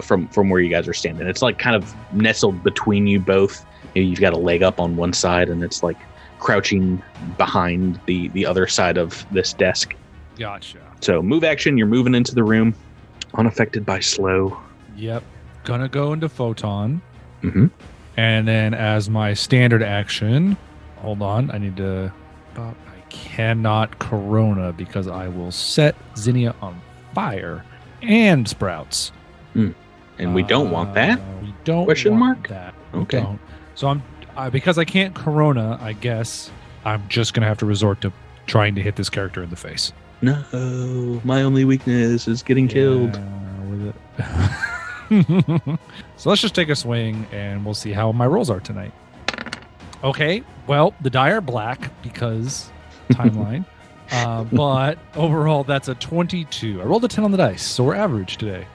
from where you guys are standing. It's like kind of nestled between you both. You've got a leg up on one side, and it's like crouching behind the other side of this desk. Gotcha. So move action, you're moving into the room, unaffected by slow. Yep. Gonna go into Photon. Mm-hmm. And then as my standard action, hold on, I cannot Corona because I will set Zinnia on fire and Sprouts. And we don't want that? We don't Question want mark? that. We Okay. don't. So because I can't Corona, I guess I'm just going to have to resort to trying to hit this character in the face. No, my only weakness is getting killed. With it. So let's just take a swing and we'll see how my rolls are tonight. Okay, well, the die are black because timeline. But overall, that's a 22. I rolled a 10 on the dice, so we're average today.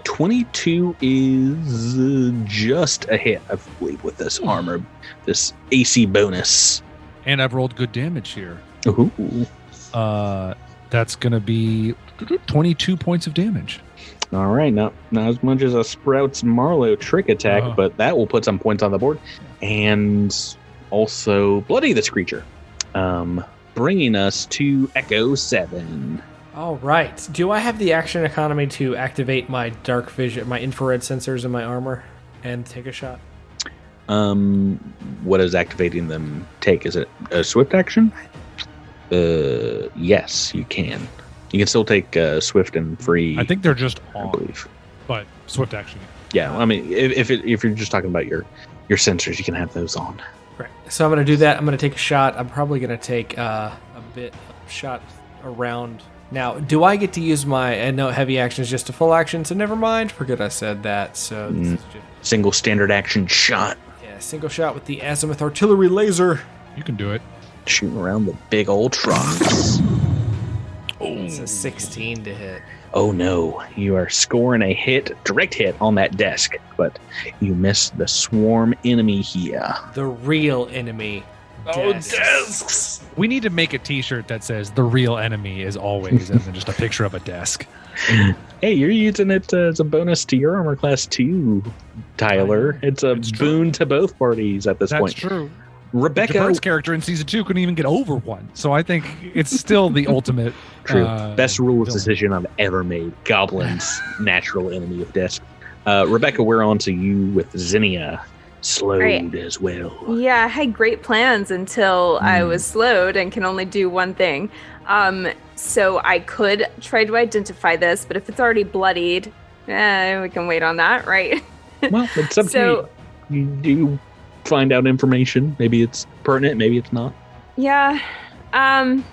22 is just a hit, I believe, with this armor, this AC bonus. And I've rolled good damage here. Ooh. That's going to be 22 points of damage. All right, not as much as a Sprouts Marlowe trick attack, but that will put some points on the board. And also bloody this creature, bringing us to Echo 7. All right. Do I have the action economy to activate my dark vision, my infrared sensors in my armor, and take a shot? What does activating them take? Is it a swift action? Yes, you can. You can still take swift and free. I think they're just I on, believe. but swift action. Yeah, I mean, if you're just talking about your sensors, you can have those on. Right. So I'm going to do that. I'm going to take a shot. I'm probably going to take a bit of shot around. Now, do I get to use my... And no, heavy action is just a full action, so never mind. Forget I said that. So this is just, Single standard action shot. yeah, single shot with the azimuth artillery laser. You can do it. Shooting around the big old trucks. It's a 16 to hit. Oh no, you are scoring a direct hit on that desk, but you miss the swarm enemy here. The real enemy. Desks. We need to make a T-shirt that says "The real enemy is always," and then just a picture of a desk. Hey, you're using it as a bonus to your armor class too, Tyler. It's a boon to both parties at this point. That's true. Rebecca, Jabert's character in season 2 couldn't even get over one, so I think it's still the ultimate. True. Best rules villain. decision I've ever made. Goblins, natural enemy of death. Rebecca, we're on to you with Zinnia. Slowed Right. as well. Yeah, I had great plans until I was slowed and can only do one thing. So I could try to identify this, but if it's already bloodied, we can wait on that, right? Well, it's up to you. You do find out information. Maybe it's pertinent, maybe it's not. Yeah. I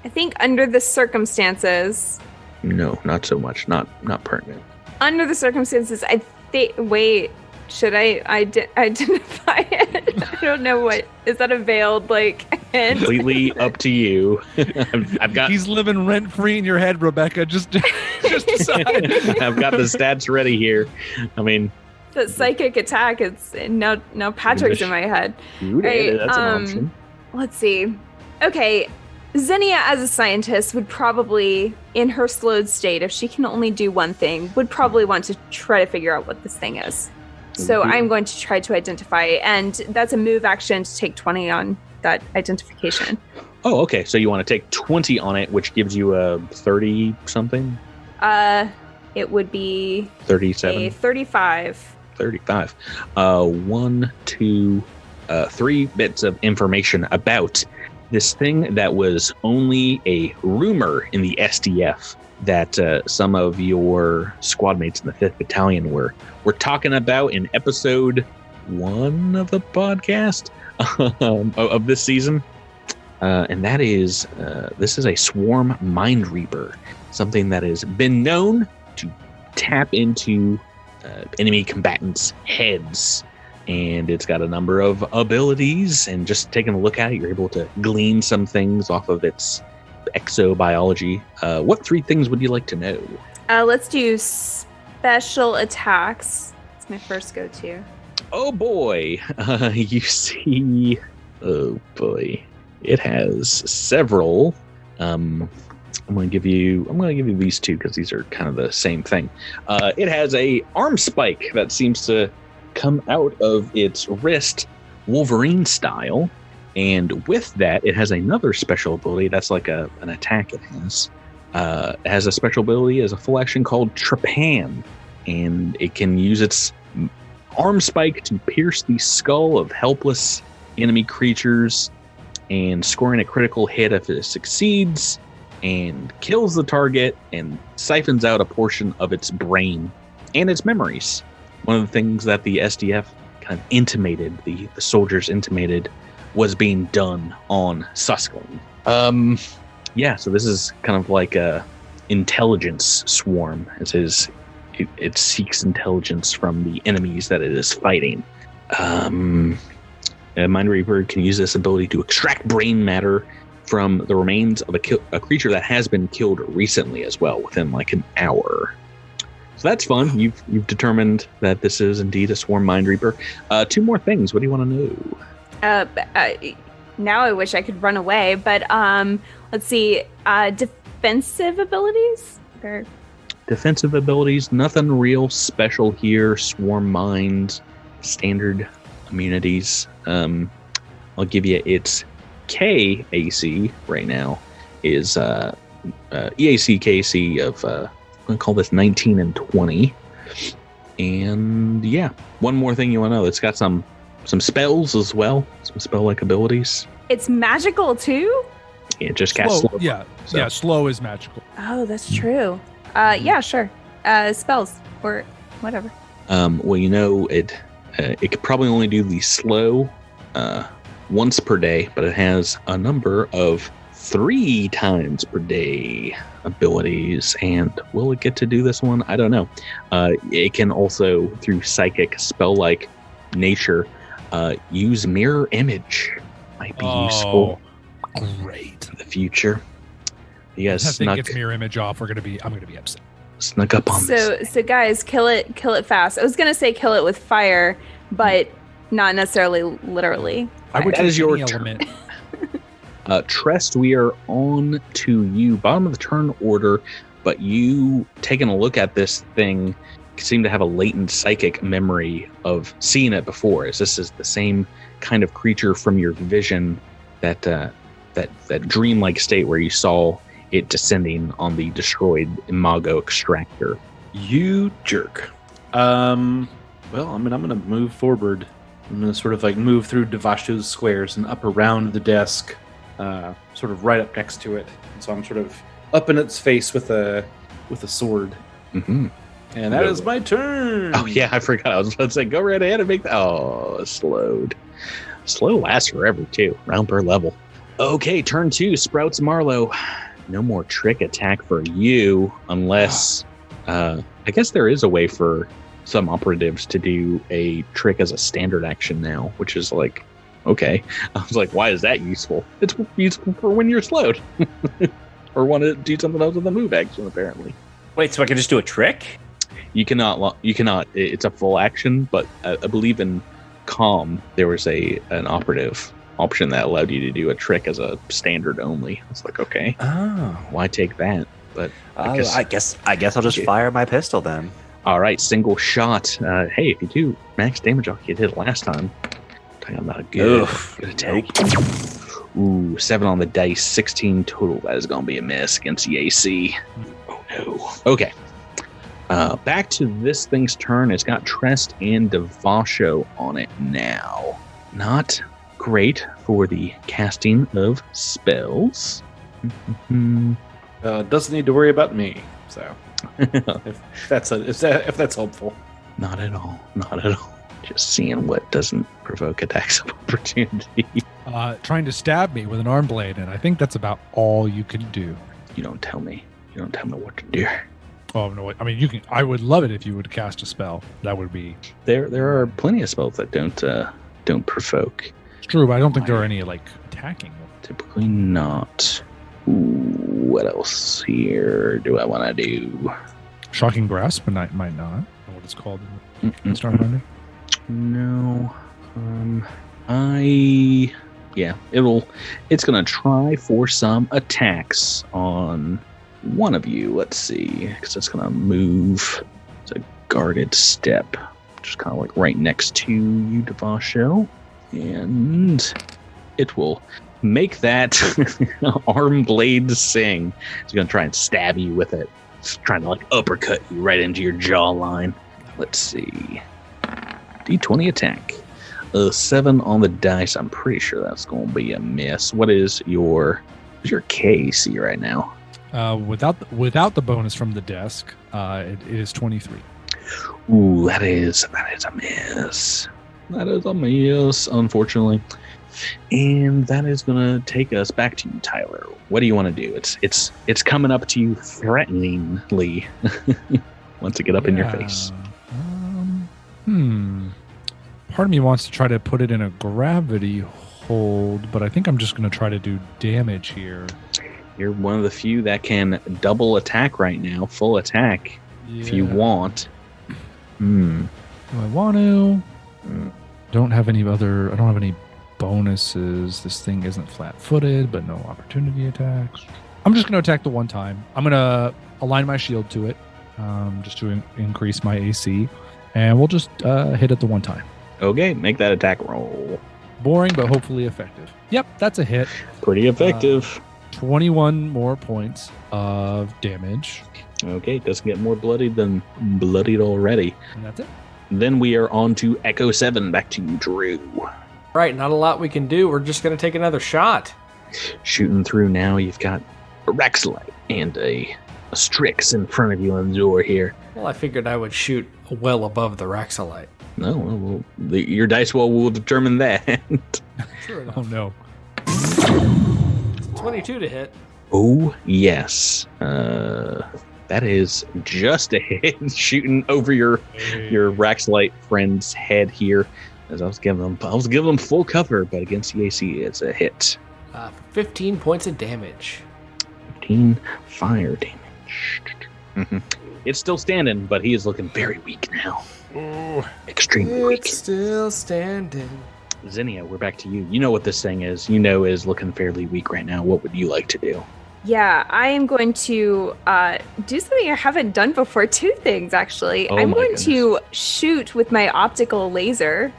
think under the circumstances, No, not so much. Not pertinent. I think. Wait, should I identify it? I don't know what is that a veiled hint? Completely up to you. I've got He's living rent free in your head, Rebecca. Just decide. I've got the stats ready here. I mean, The psychic attack. It's now Patrick's in my head. Right, that's an option. Let's see. Okay, Zinnia as a scientist would probably, in her slowed state, if she can only do one thing, would probably want to try to figure out what this thing is. So I'm going to try to identify, and that's a move action to take 20 on that identification. Oh, okay. So you want to take 20 on it, which gives you a 30 something? It would be 37? a 35. 35. 1, 2, 3 bits of information about this thing that was only a rumor in the SDF that some of your squad mates in the 5th Battalion were talking about in episode 1 of the podcast of this season. And that is, this is a Swarm Mindreaper, something that has been known to tap into enemy combatants' heads. And it's got a number of abilities, and just taking a look at it, you're able to glean some things off of its exobiology. What 3 things would you like to know? Let's do special attacks. It's my first go-to. Oh boy, you see, oh boy, it has several. I'm going to give you these 2 because these are kind of the same thing. It has a arm spike that seems to come out of its wrist, Wolverine style, and with that, it has another special ability that's like an attack. It has a special ability as a full action called Trepan, and it can use its arm spike to pierce the skull of helpless enemy creatures, and scoring a critical hit if it succeeds, and kills the target and siphons out a portion of its brain and its memories. One of the things that the SDF kind of intimated, the soldiers intimated, was being done on Sustenance. Yeah, so this is kind of like a intelligence swarm. It seeks intelligence from the enemies that it is fighting. Mindreapered can use this ability to extract brain matter from the remains of a creature that has been killed recently as well, within like an hour. So that's fun. You've determined that this is indeed a Swarm Mindreaper. 2 more things. What do you want to know? Now I wish I could run away, but let's see. Defensive abilities? Defensive abilities, nothing real special here. Swarm Mind, standard immunities. I'll give you its KAC right now is EAC KC of I'm going to call this 19 and 20. And yeah, one more thing you want to know. It's got some spells as well, some spell-like abilities. It's magical too? It just casts slow. Yeah, slow is magical. Oh, that's true. Yeah, sure. Spells or whatever. Well, you know, it could probably only do the slow once per day, but it has a number of 3 times per day abilities. And will it get to do this one? I don't know. It can also, through psychic spell-like nature, use mirror image. Might be useful. Great. In the future. You guys If that thing snuck, gets mirror image off, I'm gonna be upset. snuck up on this. So guys, kill it fast. I was gonna say kill it with fire, but not necessarily literally. I would That take is your any turn. element. Trest, we are on to you. Bottom of the turn order, but you taking a look at this thing seem to have a latent psychic memory of seeing it before. As this is the same kind of creature from your vision that dreamlike state where you saw it descending on the destroyed Imago extractor. You jerk. Well, I'm gonna move forward. I'm gonna sort of like move through Devasho's squares and up around the desk, sort of right up next to it. And so I'm sort of up in its face with a sword. Mm-hmm. And that is my turn. Oh yeah, I forgot. I was about to say go right ahead and make that. Oh, slowed. Slow lasts forever too. Round per level. Okay, turn 2, Sprouts Marlowe. No more trick attack for you unless I guess there is a way for some operatives to do a trick as a standard action now, which is like, okay. I was like, why is that useful? It's useful for when you're slowed. Or want to do something else with the move action, apparently. Wait, so I can just do a trick? You cannot, it's a full action, but I believe in Calm, there was an operative option that allowed you to do a trick as a standard only. It's like, okay, why take that? But I guess I'll just fire my pistol then. All right, single shot. Hey, if you do max damage like you did last time, talking about a good attack. Ooh, 7 on the dice, 16 total. That is going to be a miss against the AC. Oh no. Okay. Back to this thing's turn. It's got Trest and Devasho on it now. Not great for the casting of spells. Doesn't need to worry about me. So, if that's helpful. Not at all. Not at all. Just seeing what doesn't provoke attacks of opportunity. Trying to stab me with an arm blade, and I think that's about all you can do. You don't tell me. You don't tell me what to do. Oh no! I mean, you can. I would love it if you would cast a spell. That would be. There are plenty of spells that don't provoke. It's true, but I don't think there are any like attacking. Typically not. Ooh, what else here do I want to do? Shocking Grasp might not. Know what it's called in Starfinder. No. It's gonna try for some attacks on one of you. Let's see, because it's gonna move. It's a guarded step, just kind of like right next to you, Devasho, and it will make that arm blade sing. It's gonna try and stab you with it. It's trying to like uppercut you right into your jawline. Let's see. D20 attack. 7 on the dice. I'm pretty sure that's going to be a miss. What's your KC right now? Without the bonus from the desk, it is 23. Ooh, that is a miss. That is a miss, unfortunately. And that is going to take us back to you, Tyler. What do you want to do? It's coming up to you threateningly. Wants to get up in your face. Part of me wants to try to put it in a gravity hold, but I think I'm just going to try to do damage here. You're one of the few that can double attack right now, full attack, if you want. Do I want to? I don't have any bonuses. This thing isn't flat-footed, but no opportunity attacks. I'm just going to attack the one time. I'm going to align my shield to it, just to increase my AC, and we'll just hit it the one time. Okay, make that attack roll. Boring, but hopefully effective. Yep, that's a hit. Pretty effective. 21 more points of damage. Okay, doesn't get more bloodied than bloodied already. And that's it. Then we are on to Echo 7. Back to you, Drew. Right, not a lot we can do. We're just going to take another shot. Shooting through now, you've got a Rexlite and a Strix in front of you on the door here. Well, I figured I would shoot well above the Rexolite. No, well, your dice roll will determine that. Sure enough. Oh, no. 22 to hit. Oh, yes. That is just a hit, shooting over your Raxlite friend's head here. As I was giving them full cover, but against the AC, it's a hit. 15 points of damage. 15 fire damage. Mm-hmm. It's still standing, but he is looking very weak now. Extremely weak. It's still standing. Zinnia, we're back to you. You know what this thing is. You know is looking fairly weak right now. What would you like to do? Yeah, I am going to do something I haven't done before. 2 things, actually. I'm going to shoot with my optical laser,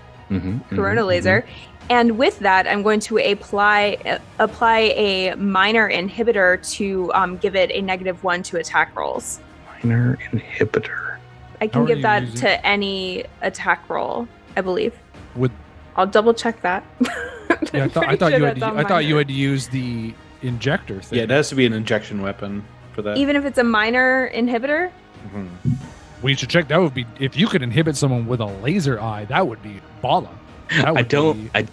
corona laser. And with that, I'm going to apply a minor inhibitor to give it a -1 to attack rolls. Minor inhibitor. I can give that to any attack roll, I believe. I'll double check that. Yeah, I thought you had used the injector thing. Yeah, it has to be an injection weapon for that. Even if it's a minor inhibitor? We should check. That would be, if you could inhibit someone with a laser eye, that would be baller. I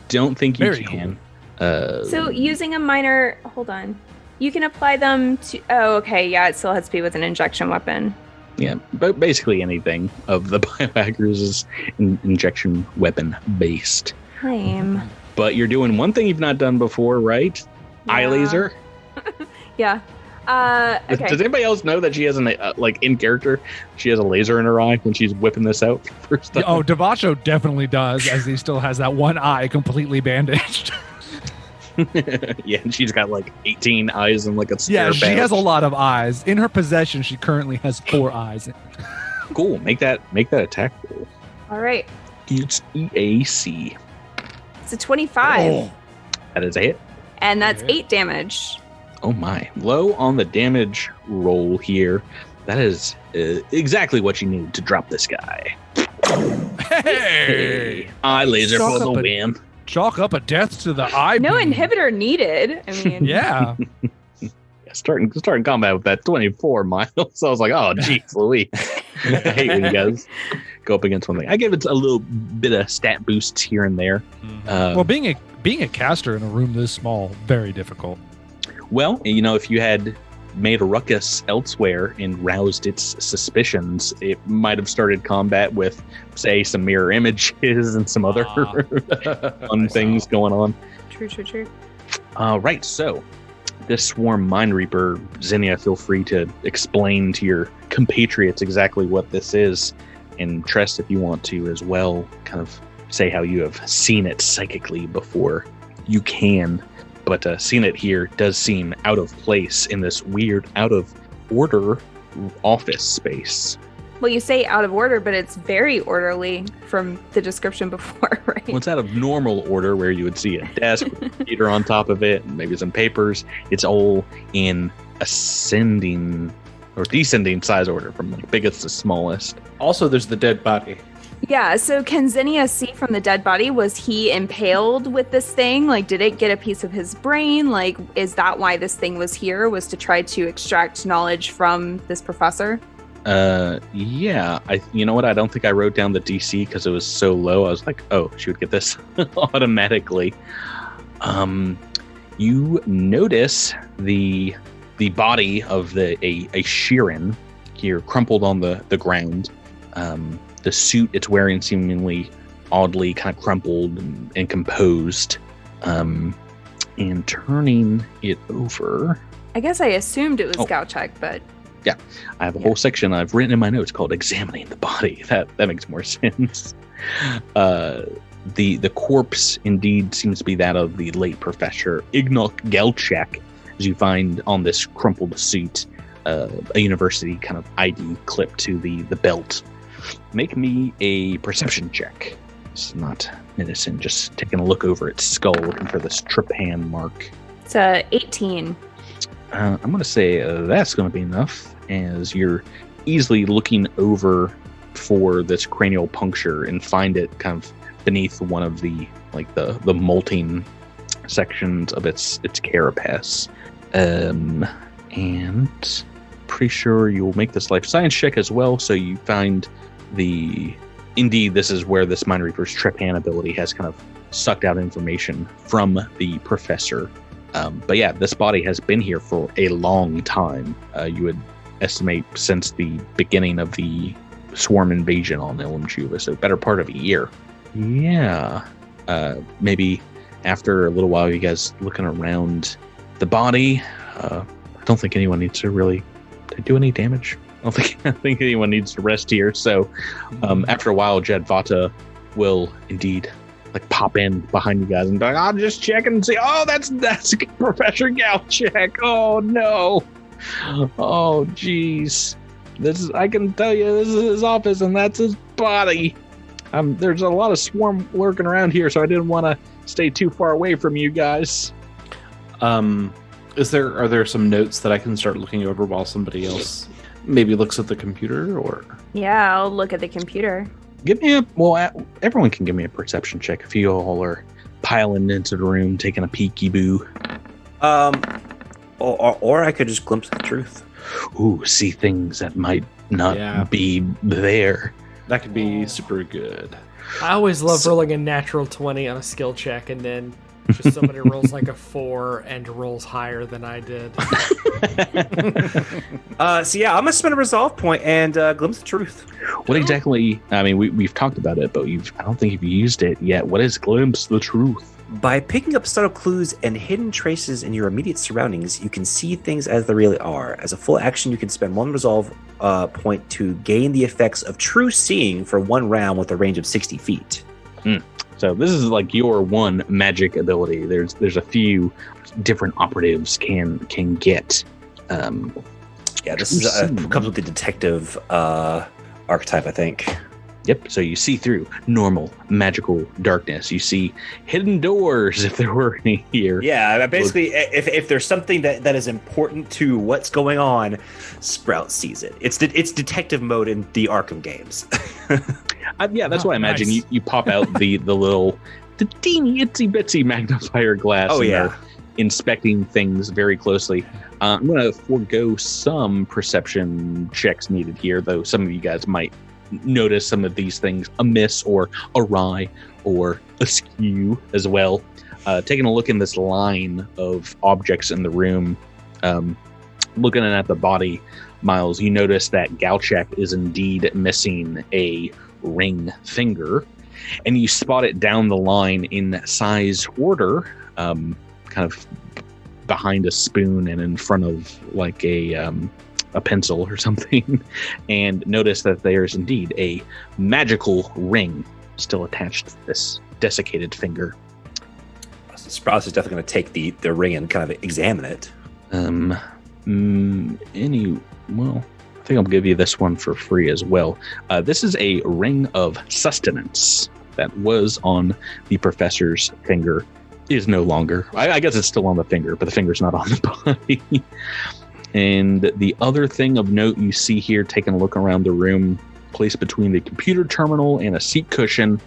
don't think you can. Cool. So using a minor, hold on. You can apply them to, oh, okay, yeah, it still has to be with an injection weapon. Yeah, but basically anything of the biohackers is injection weapon based. Lame. But you're doing one thing you've not done before, right? Yeah. Eye laser. Yeah. Okay. Does anybody else know that she has in character, she has a laser in her eye when she's whipping this out for the first time? Oh, Devacho definitely does, as he still has that one eye completely bandaged. Yeah, and she's got 18 eyes and a spare Yeah, she badge. has a lot of eyes. In her possession, she currently has 4 eyes. Cool. Make that attack roll. All right. It's EAC. It's a 25. Oh. That is a hit. And that's 8 damage. Oh my. Low on the damage roll here. That is exactly what you need to drop this guy. Hey! Eye laser Chalk for the up a- win. Chalk up a death to the eye. No beam. inhibitor needed. I mean, Yeah. Starting combat with that 24 miles. So I was like, oh, geez, Louise. I hate when you guys go up against one thing. I gave it a little bit of stat boosts here and there. Well, being a caster in a room this small, very difficult. Well, if you had made a ruckus elsewhere and roused its suspicions, it might have started combat with, say, some mirror images and some other fun things going on. True. Right, so this Swarm Mindreaper, Zinnia, feel free to explain to your compatriots exactly what this is. And Trest, if you want to as well, kind of say how you have seen it psychically before. You can. But seeing it here does seem out of place in this weird, out of order office space. Well, you say out of order, but it's very orderly from the description before, right? Well, it's out of normal order where you would see a desk with a computer on top of it and maybe some papers. It's all in ascending or descending size order from biggest to smallest. Also, there's the dead body. Yeah, so can Zinnia see from the dead body? Was he impaled with this thing? Did it get a piece of his brain? Is that why this thing was here? Was to try to extract knowledge from this professor? Yeah. You know what? I don't think I wrote down the DC because it was so low. I was like, oh, she would get this automatically. You notice the body of a Sheeran here crumpled on the ground. The suit it's wearing seemingly oddly kind of crumpled and composed. And turning it over. I guess I assumed it was Gauchek, but... Yeah, I have a whole section I've written in my notes called Examining the Body. That makes more sense. The corpse indeed seems to be that of the late Professor Ignok Gelchek, as you find on this crumpled suit, a university kind of ID clipped to the belt. Make me a perception check. It's not innocent, just taking a look over its skull, looking for this trypan mark. It's 18. I'm going to say that's going to be enough, as you're easily looking over for this cranial puncture and find it kind of beneath one of the molting sections of its carapace. And pretty sure you'll make this life science check as well, so you find indeed this is where this Mindreaper's trypan ability has kind of sucked out information from the professor. But yeah, this body has been here for a long time. You would estimate since the beginning of the swarm invasion on Ilumjuva, so better part of a year. Yeah. Maybe after a little while, you guys looking around the body. I don't think anyone needs to really do any damage. I don't think anyone needs to rest here. So after a while, Jedvata will indeed pop in behind you guys and be like, I'll just check and see. Oh, that's Professor Galcheck. Oh no. Oh jeez. I can tell you this is his office and that's his body. There's a lot of swarm lurking around here, so I didn't want to stay too far away from you guys. Are there some notes that I can start looking over while somebody else maybe looks at the computer? Or Yeah, I'll look at the computer. Everyone can give me a perception check if you all are piling into the room, taking a peeky-boo. Or I could just glimpse the truth. Ooh, see things that might not be there. That could be super good. I always love rolling a natural 20 on a skill check, and then just somebody rolls like a 4 and rolls higher than I did. So yeah, I'm gonna spend a resolve point and glimpse the truth. What exactly? I mean, we've talked about it, but I don't think you've used it yet. What is glimpse the truth? By picking up subtle clues and hidden traces in your immediate surroundings, you can see things as they really are. As a full action, you can spend 1 resolve point to gain the effects of true seeing for 1 round with a range of 60 feet. So this is like your one magic ability. There's a few different operatives can get. This comes with the detective archetype, I think. Yep. So you see through normal magical darkness. You see hidden doors if there were any here. Yeah, basically, if there's something that is important to what's going on, Sprout sees it. It's detective mode in the Arkham games. That's what I imagine. Nice. You pop out the teeny itsy bitsy magnifier glass. Oh yeah. Inspecting things very closely. I'm going to forego some perception checks needed here, though some of you guys might notice some of these things amiss or awry or askew as well. Taking a look in this line of objects in the room, looking at the body, Miles, you notice that Galcheck is indeed missing a ring finger, and you spot it down the line in size order, kind of behind a spoon and in front of like a pencil or something, and notice that there's indeed a magical ring still attached to this desiccated finger. Sprouse is definitely going to take the ring and kind of examine it. I think I'll give you this one for free as well. This is a ring of sustenance that was on the professor's finger. Is no longer. I guess it's still on the finger, but the finger's not on the body. And the other thing of note you see here, taking a look around the room, placed between the computer terminal and a seat cushion,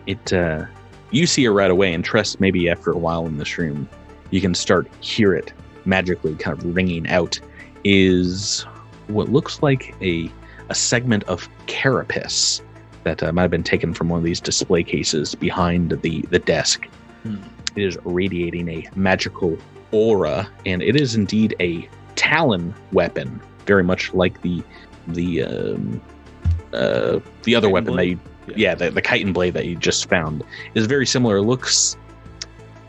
you see it right away, and trust maybe after a while in this room, you can hear it magically kind of ringing out, is what looks like a segment of carapace that might have been taken from one of these display cases behind the desk. It is radiating a magical aura, and it is indeed a talon weapon, very much like the other weapon blade. The chitin blade that you just found is very similar. It looks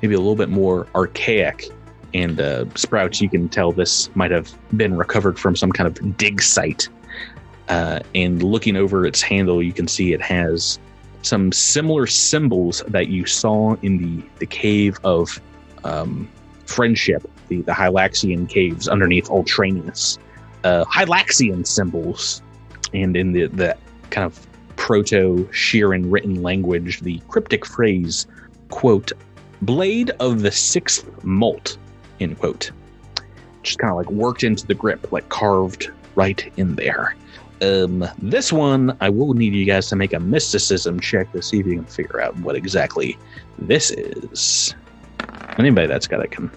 maybe a little bit more archaic, and Sprouts, you can tell this might have been recovered from some kind of dig site. And looking over its handle, you can see it has some similar symbols that you saw in the cave of friendship, the Hylaxian caves underneath Ultranius. Hylaxian symbols, and in the kind of proto-Shirin written language, the cryptic phrase, quote, "blade of the 6th molt," end quote. Just kind of like worked into the grip, like carved right in there. This one, I will need you guys to make a mysticism check to see if you can figure out what exactly this is. Anybody that's got it can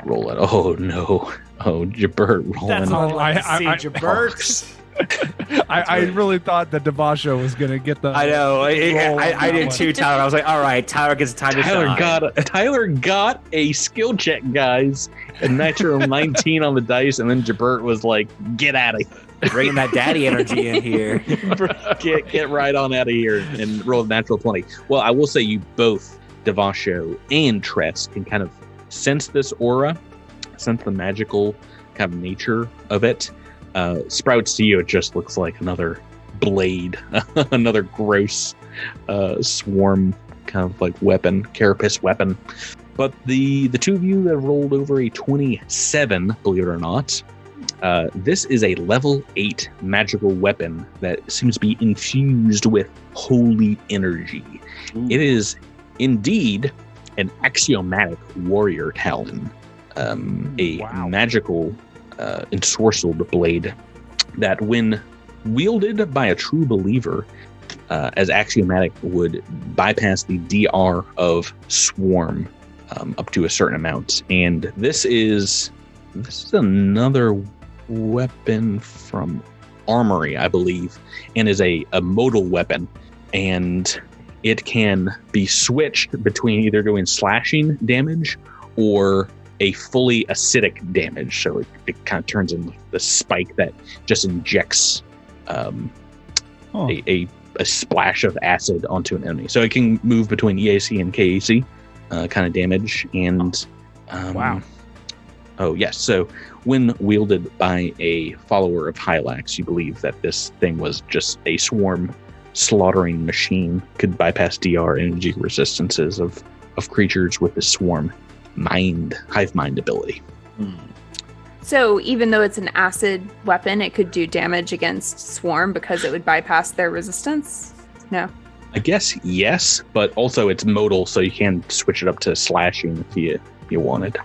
roll it. Oh no! Oh, Jabert rolling. That's all I see, Jabert. I really thought that Devasho was gonna get the. I know. I that did one. too, Tyler. I was like, all right, Tyler gets time to shine. Tyler got a skill check, guys. A natural 19 on the dice, and then Jabert was like, "Get out of here, Bringing that daddy energy in here. get right on out of here," and roll a natural 20. Well, I will say you both, Devasho and Tress, can kind of sense this aura, sense the magical kind of nature of it. Sprouts, to you, it just looks like another blade, another gross swarm kind of like weapon, carapace weapon. But the two of you that rolled over a 27, believe it or not, this is a level 8 magical weapon that seems to be infused with holy energy. Ooh. It is indeed an axiomatic warrior talon, magical ensorcelled blade that, when wielded by a true believer, as axiomatic, would bypass the DR of Swarm up to a certain amount. And this is another weapon from Armory, I believe, and is a modal weapon, and it can be switched between either doing slashing damage or a fully acidic damage. So it kind of turns into the spike that just injects a splash of acid onto an enemy. So it can move between EAC and KAC kind of damage. And Wow. Oh yes. So when wielded by a follower of Hylax, you believe that this thing was just a swarm slaughtering machine, could bypass DR energy resistances of creatures with the swarm hive mind ability. So even though it's an acid weapon, it could do damage against Swarm because it would bypass their resistance? No. I guess yes, but also it's modal, so you can switch it up to slashing if you wanted.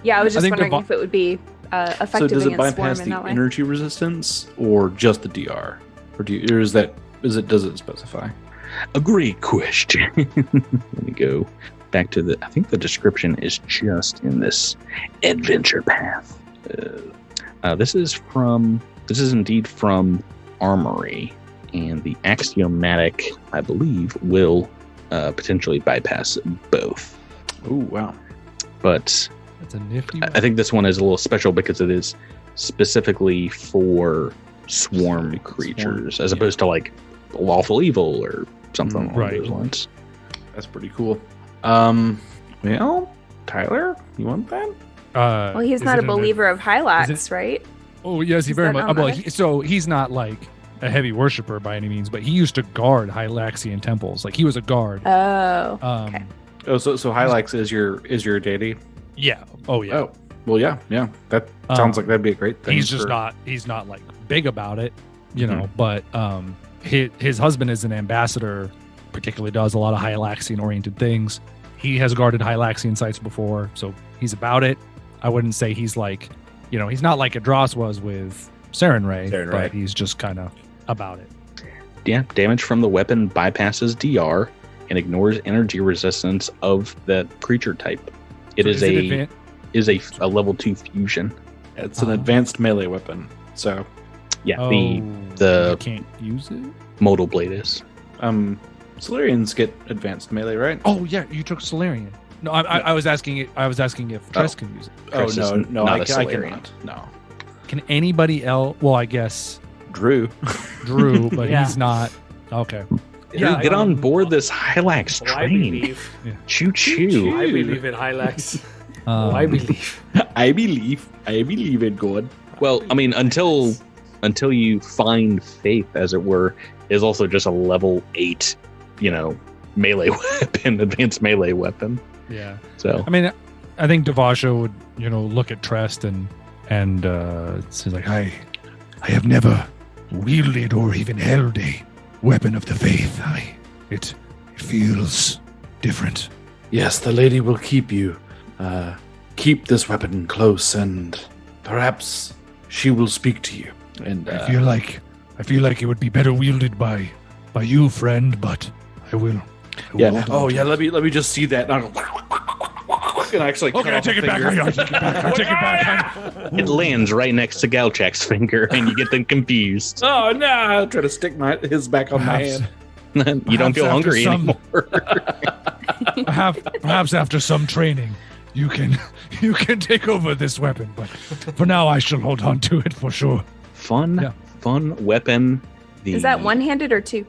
Yeah, I was I just think wondering if it would be So effective does it against bypass Swarm in the that way. energy resistance or just the DR? Or does it specify? A great question. Let me go back to I think the description is just in this adventure path. This is indeed from Armory, and the axiomatic, I believe, will potentially bypass both. Oh, wow. But That's a nifty. I think this one is a little special because it is specifically for swarm creatures, as opposed to like lawful evil or something along Right. those lines. That's pretty cool. Well, Tyler, you want that? Well, he's is not it a believer of Hylax, right? Oh yes, he Is very that much. not Well, right? so he's not like a heavy worshiper by any means, but he used to guard Hylaxian temples. Like he was a guard. Oh, Um, okay. Oh, so Hylax is your deity? Yeah. Oh yeah. Oh, well, yeah. That sounds like that'd be a great thing. He's just not. He's not like big about it, you know. But his husband is an ambassador. Particularly does a lot of Hylaxian oriented things. He has guarded Hylaxian sites before, so he's about it. I wouldn't say he's like, he's not like Adros was with Sarenrae, Sarenrae. but he's just kind of about it. Yeah, damage from the weapon bypasses DR and ignores energy resistance of the creature type. It So is a level 2 fusion. It's an advanced melee weapon. So, Yeah, you can't use it. modal blade is. Solarians get advanced melee, right? Oh yeah, you took Solarian. No, I was asking it. I was asking if Tress can use it. Oh, Tress no, is no, not I a Solarian. cannot. No. Can anybody else? Well, I guess Drew. Drew, but Yeah. he's not. Okay. Drew, get on board this Hylax Oh, I train. believe. Choo choo. I believe in Hylax. I believe. I believe in God. Well, I mean, until you find Faith, as it were, is also just a level 8, melee weapon, advanced melee weapon. Yeah. So I mean, I think Devasho would, look at Trest and say like, I have never wielded or even held a weapon of the faith. It feels different. Yes, the lady will keep you. Keep this weapon close, and perhaps she will speak to you. And I feel like it would be better wielded by you, friend. But I will. yeah. Oh, yeah. Let me just see that. gonna actually. Okay, I take it back. I take it back. It lands right next to Galchak's finger, and you get them confused. Oh no! I'll try to stick his back on my hand. You don't feel hungry anymore. Perhaps after some training, you can take over this weapon. But for now, I shall hold on to it for sure. Fun weapon. Is that one-handed or two?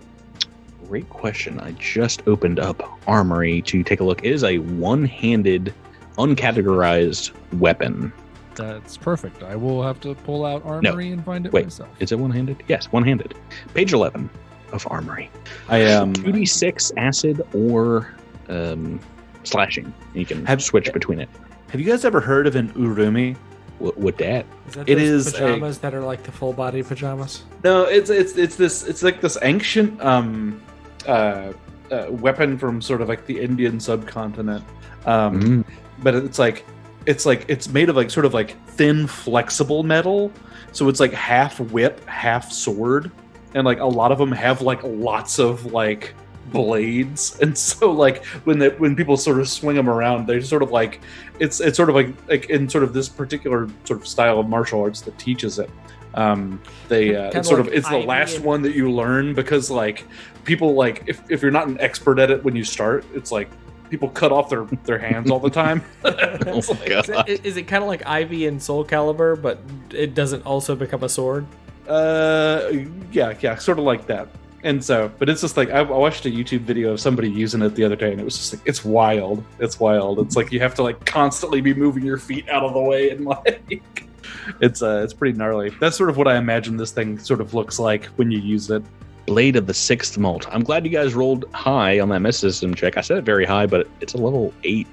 Great question. I just opened up Armory to take a look. It is a one-handed, uncategorized weapon. That's perfect. I will have to pull out Armory and find it myself. Is it one-handed? Yes, one-handed. Page 11 of Armory. I am 2d6 acid or slashing. You can switch between it. Have you guys ever heard of an urumi? What that? Is that It those is pajamas that are like the full body pajamas? No, it's like this ancient weapon from sort of like the Indian subcontinent. But it's made of like sort of like thin, flexible metal. So it's like half whip, half sword, and like a lot of them have like lots of like blades, and so like when people sort of swing them around, they're sort of like it's sort of like in sort of this particular sort of style of martial arts that teaches it. It's sort of it's the last one that you learn, because like people like if you're not an expert at it when you start, it's like people cut off their hands all the time. Is it kind of like Ivy and Soul Calibur, but it doesn't also become a sword? Yeah, sort of like that. And so, but it's just like I watched a YouTube video of somebody using it the other day, and it was just like it's wild. It's wild. It's like you have to like constantly be moving your feet out of the way, and like it's pretty gnarly. That's sort of what I imagine this thing sort of looks like when you use it. Blade of the 6th Molt. I'm glad you guys rolled high on that mysticism check. I said it very high, but it's a level 8,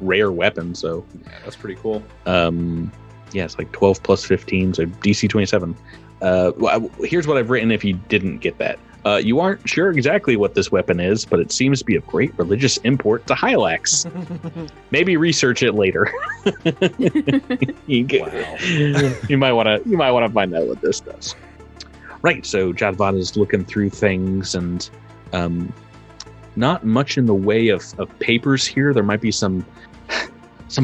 rare weapon. So yeah, that's pretty cool. It's like 12 plus 15, so DC 27. Here's what I've written if you didn't get that. You aren't sure exactly what this weapon is, but it seems to be of great religious import to Hylax. Maybe research it later. You might want to find out what this does. Right, so Jadvad is looking through things, and not much in the way of papers here. There might be some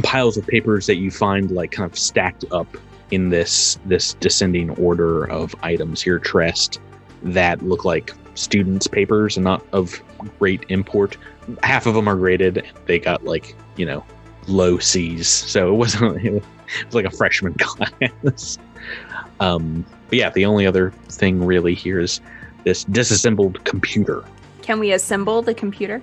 piles of papers that you find like kind of stacked up in this descending order of items here, Trest, that look like students' papers and not of great import. Half of them are graded. They got like, low C's. So it was like a freshman class. But yeah, the only other thing really here is this disassembled computer. Can we assemble the computer?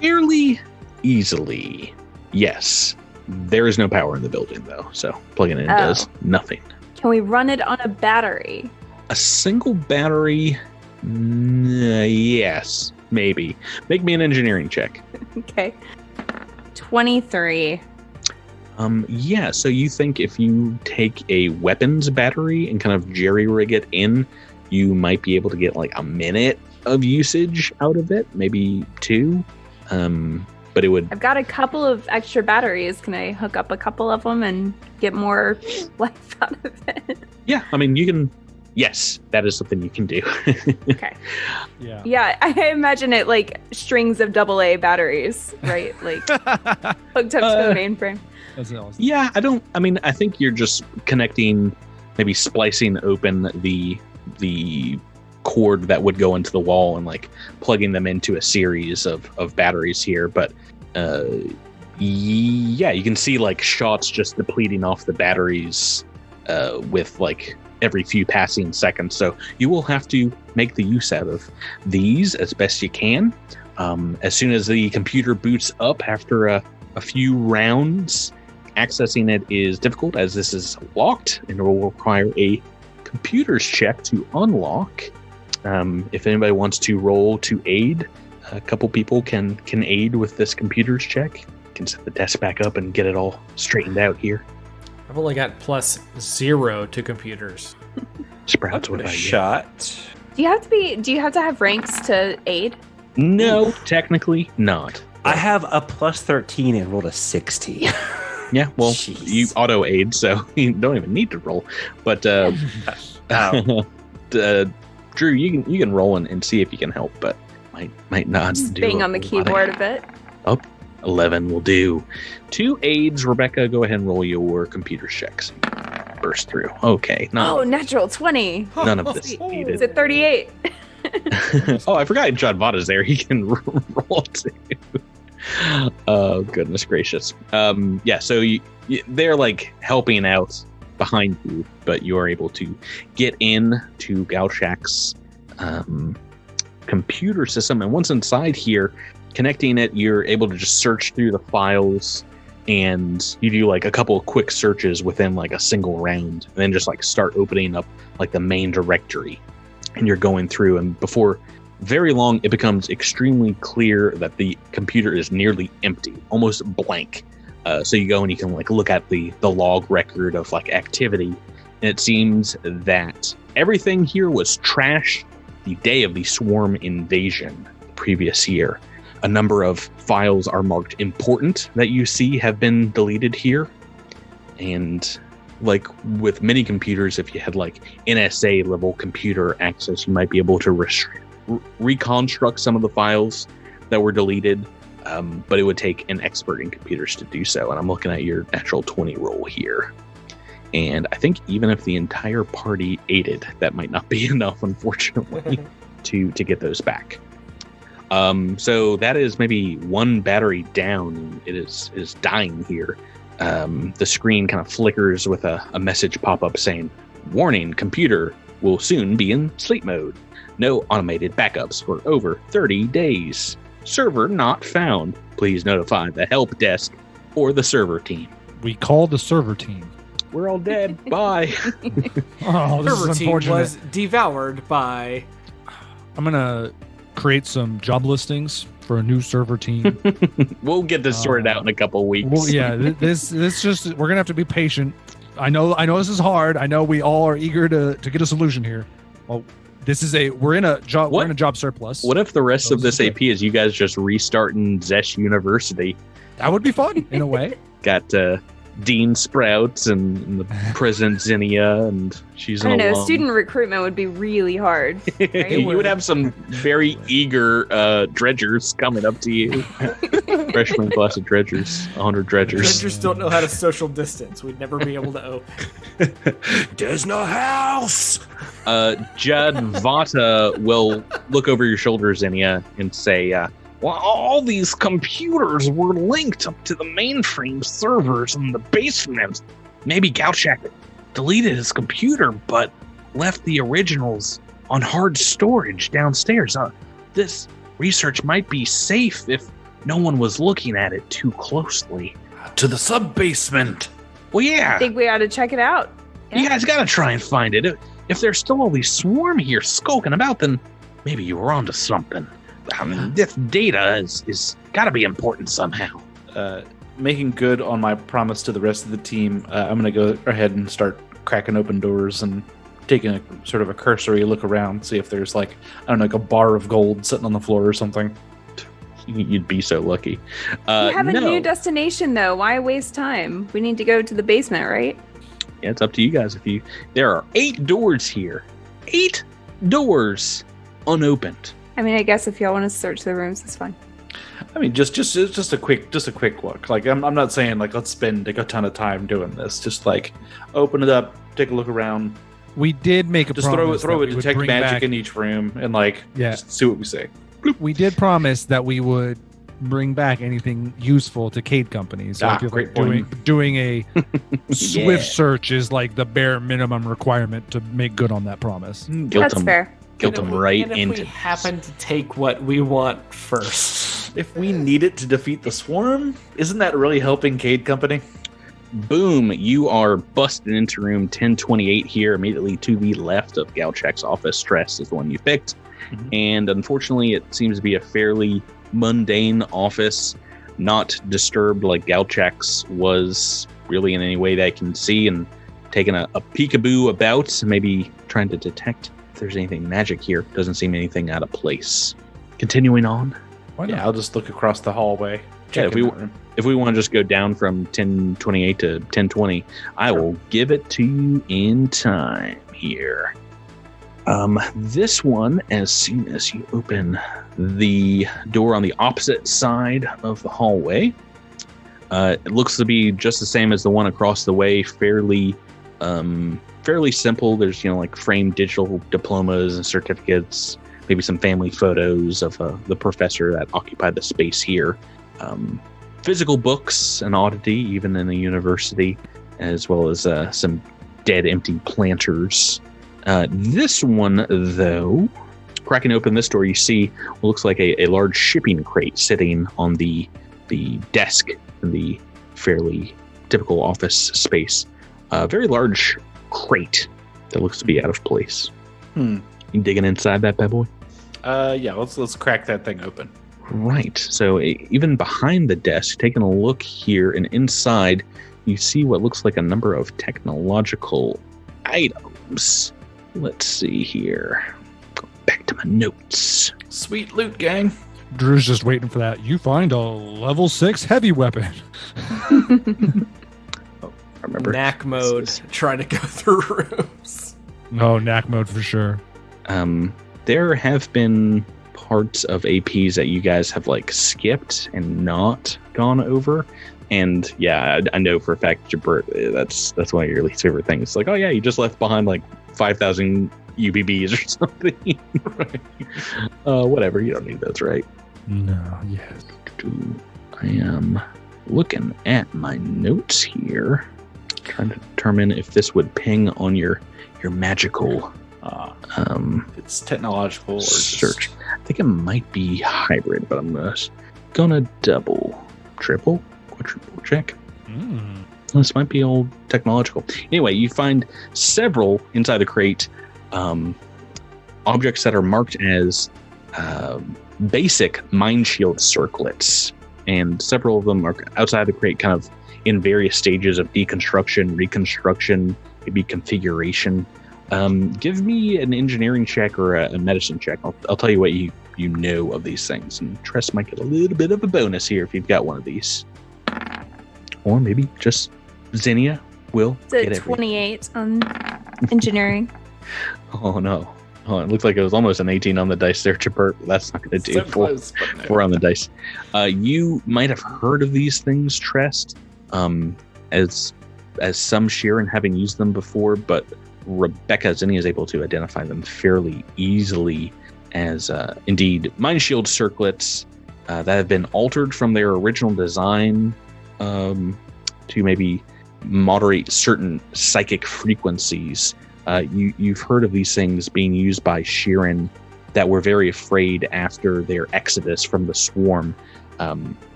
Fairly easily, yes. There is no power in the building, though, so plugging it in does nothing. Can we run it on a battery? A single battery? Yes, maybe. Make me an engineering check. Okay. 23. Yeah, so you think if you take a weapons battery and kind of jerry-rig it in, you might be able to get like a minute of usage out of it, maybe 2. But it would... I've got a couple of extra batteries. Can I hook up a couple of them and get more life out of it? Yeah, I mean, you can... Yes, that is something you can do. Okay. Yeah, I imagine it like strings of AA batteries, right? Like hooked up to the mainframe. That's awesome. Yeah, I think you're just connecting, maybe splicing open the cord that would go into the wall and like plugging them into a series of batteries here. But yeah, you can see like shots just depleting off the batteries with like every few passing seconds. So you will have to make the use out of these as best you can. As soon as the computer boots up after a few rounds, accessing it is difficult as this is locked and it will require a computer's check to unlock. If anybody wants to roll to aid, a couple people can aid with this computer's check. You can set the desk back up and get it all straightened out here. I've only got +0 to computers. Sprouts, what about you? Shot. Do you have to have ranks to aid? No, technically not. I have a +13 and rolled a 60. Yeah, well, Jeez. you auto aid, so you don't even need to roll. But Drew, you can roll and see if you can help, but might not. Just bang on the keyboard a bit. 11 will do. 2 aids. Rebecca, go ahead and roll your computer checks. Burst through. Okay. Natural 20. None of this needed. Is it 38? Oh, I forgot John Vada's there. He can roll too. Oh, goodness gracious. So they're like helping out behind you, but you are able to get in to Galchak's computer system. And once inside here, connecting it, you're able to just search through the files, and you do like a couple of quick searches within like a single round, and then just like start opening up like the main directory. And you're going through, and before very long, it becomes extremely clear that the computer is nearly empty, almost blank. So you go and you can like look at the log record of like activity, and it seems that everything here was trashed the day of the Swarm invasion the previous year. A number of files are marked important that you see have been deleted here. And like with many computers, if you had like NSA level computer access, you might be able to reconstruct some of the files that were deleted. But it would take an expert in computers to do so. And I'm looking at your natural 20 roll here. And I think even if the entire party aided, that might not be enough, unfortunately, to get those back. So that is maybe one battery down. It is dying here. The screen kind of flickers with a message pop up saying, "Warning, computer will soon be in sleep mode. No automated backups for over 30 days. Server not found. Please notify the help desk or the server team." We called the server team. We're all dead. Bye. Oh, this Server is team unfortunate. was devoured by. I'm gonna create some job listings for a new server team. We'll get this sorted out in a couple of weeks. Well, yeah, this just we're gonna have to be patient. I know this is hard. I know we all are eager to get a solution here. Well, we're in a job surplus. What if the rest So of this this is AP is you guys just restarting Zessh University? That would be fun in a way. Got Dean Sprouts and the President Zinnia, and she's I an don't know. alum. Student recruitment would be really hard. Right? You would have some very eager dredgers coming up to you. Freshman class of dredgers, 100 dredgers. Dredgers don't know how to social distance. We'd never be able to open. There's no house. Judd Vata will look over your shoulder, Zinnia, and say, well, all these computers were linked up to the mainframe servers in the basement. Maybe Galchak deleted his computer, but left the originals on hard storage downstairs. This research might be safe if no one was looking at it too closely. To the sub-basement. Well, yeah. I think we ought to check it out. You guys gotta try and find it. If there's still all these swarm here skulking about, then maybe you were onto something. I mean, this data is gotta be important somehow. Making good on my promise to the rest of the team, I'm going to go ahead and start cracking open doors and taking a sort of a cursory look around, see if there's like a bar of gold sitting on the floor or something. You'd be so lucky. We have a new destination, though. Why waste time? We need to go to the basement, right? Yeah, it's up to you guys. There are 8 doors here, 8 doors unopened. I mean, I guess if y'all want to search the rooms, it's fine. I mean, just a quick look. Like I'm not saying like let's spend like a ton of time doing this. Just like open it up, take a look around. We did make a Just promise throw that a we would detect bring magic back- in each room and like just see what we say. We did promise that we would bring back anything useful to Cade companies. So I feel great like doing a swift search is like the bare minimum requirement to make good on that promise. That's fair. Guilt them right and if into we happen to take what we want first. If we need it to defeat the swarm, isn't that really helping Cade Company? Boom, you are busted into room 1028 here, immediately to the left of Galchak's office. Stress is the one you picked. Mhm. And unfortunately, it seems to be a fairly mundane office, not disturbed like Galchak's was really in any way that I can see, and taking a peekaboo about, maybe trying to detect if there's anything magic here. Doesn't seem anything out of place. Continuing on. Why not? Yeah, I'll just look across the hallway. Yeah, check in that room. If we want to just go down from 1028 to 1020, I will give it to you in time here. This one, as soon as you open the door on the opposite side of the hallway, it looks to be just the same as the one across the way. Fairly simple. There's like framed digital diplomas and certificates, maybe some family photos of the professor that occupied the space here. Physical books, an oddity even in the university, as well as some dead, empty planters. This one, though, cracking open this door, you see what looks like a large shipping crate sitting on the desk in the fairly typical office space. A very large crate that looks to be out of place. You digging inside that bad boy? Yeah, let's crack that thing open. Right. So even behind the desk, taking a look here, and inside, you see what looks like a number of technological items. Let's see here. Go back to my notes. Sweet loot, gang. Drew's just waiting for that. You find a level 6 heavy weapon. I remember. Knack mode, trying to go through rooms. No, knack mode for sure. There have been parts of APs that you guys have skipped and not gone over. And yeah, I know for a fact, Jabert, that's one of your least favorite things. Oh yeah, you just left behind 5,000 UBBs or something. Right. Whatever, you don't need those, right? No, yes. I am looking at my notes here, trying to determine if this would ping on your magical it's technological or search. I think it might be hybrid, but I'm gonna double, triple, quadruple check. This might be old technological. Anyway, you find several inside the crate objects that are marked as basic mind shield circlets, and several of them are outside the crate, kind of in various stages of deconstruction, reconstruction, maybe configuration. Give me an engineering check or a medicine check. I'll tell you what you know of these things, and Tress might get a little bit of a bonus here if you've got one of these, or maybe just Zinnia will get It's a 28 on engineering. Oh no. Oh, it looked like it was almost an 18 on the dice there, Chipper. That's not going to do. So close, but no. 4 on the dice. You might have heard of these things, Trest, as some Sheeran having used them before, but Rebecca Zinnia is able to identify them fairly easily as indeed mind shield circlets that have been altered from their original design to maybe moderate certain psychic frequencies. You've heard of these things being used by Sheeran that were very afraid after their exodus from the Swarm,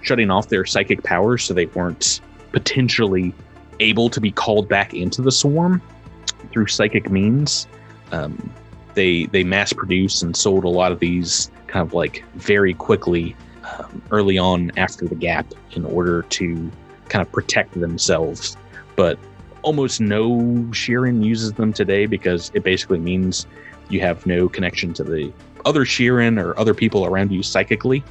shutting off their psychic powers so they weren't potentially able to be called back into the Swarm through psychic means. They mass produced and sold a lot of these kind of very quickly early on after the gap in order to kind of protect themselves. But almost no Sheeran uses them today because it basically means you have no connection to the other Sheeran or other people around you psychically.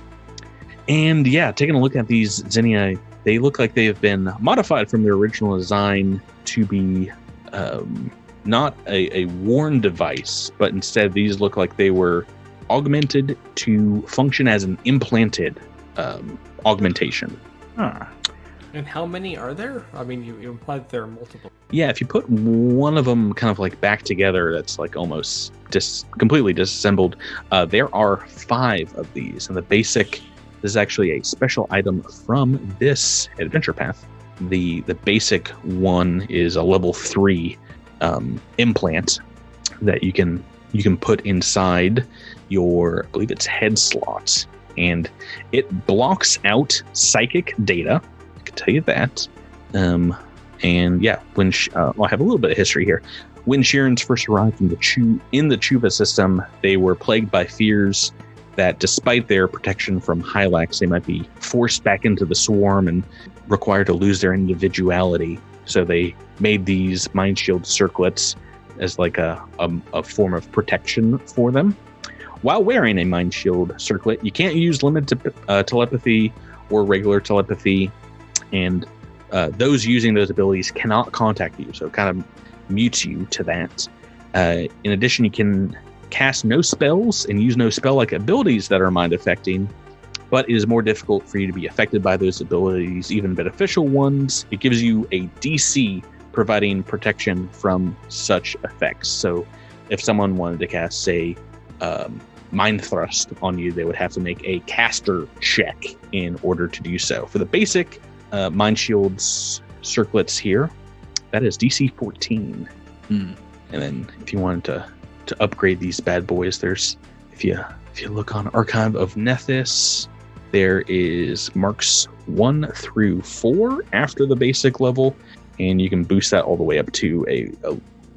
And yeah, taking a look at these Zinnia, they look like they have been modified from their original design to be not a worn device, but instead these look like they were augmented to function as an implanted augmentation. Huh. And how many are there? I mean, you implied there are multiple. Yeah, if you put one of them kind of back together, that's almost completely disassembled. There are 5 of these, and this is actually a special item from this adventure path. The basic one is a level 3 implant that you can put inside your, I believe it's head slots, and it blocks out psychic data. I can tell you that. And yeah, when I have a little bit of history here. When Sheerans first arrived in the Chuva system, they were plagued by fears that despite their protection from Hylax, they might be forced back into the Swarm and required to lose their individuality. So they made these mind shield circlets as a form of protection for them. While wearing a mind shield circlet, you can't use limited telepathy or regular telepathy, and those using those abilities cannot contact you, so it kind of mutes you to that. In addition, you can cast no spells and use no spell-like abilities that are mind-affecting, but it is more difficult for you to be affected by those abilities, even beneficial ones. It gives you a DC providing protection from such effects. So if someone wanted to cast, say, Mind Thrust on you, they would have to make a caster check in order to do so. For the basic Mind Shield's circlets here, that is DC 14. And then if you wanted to upgrade these bad boys, there's, if you look on Archive of Nethys, there is marks 1 through 4 after the basic level, and you can boost that all the way up to a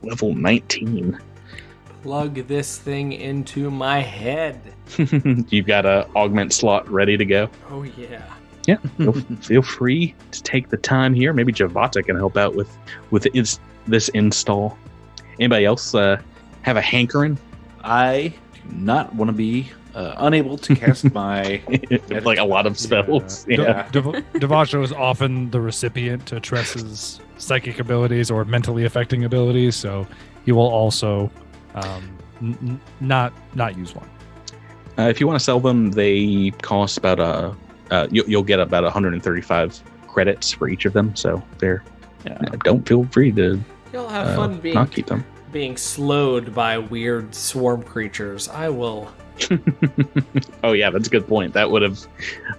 level 19. Plug this thing into my head. You've got a augment slot ready to go. Oh yeah. Yeah, feel free to take the time here. Maybe Javata can help out with this install. Anybody else have a hankering? I do not want to be unable to cast my like a lot of spells. Yeah. Devasho is often the recipient to Tress's psychic abilities or mentally affecting abilities, so he will also not use one. If you want to sell them, they cost about you'll get about 135 credits for each of them. So they're don't feel free to You'll have fun not keep them. being slowed by weird swarm creatures. I will. Oh yeah, that's a good point. That would have.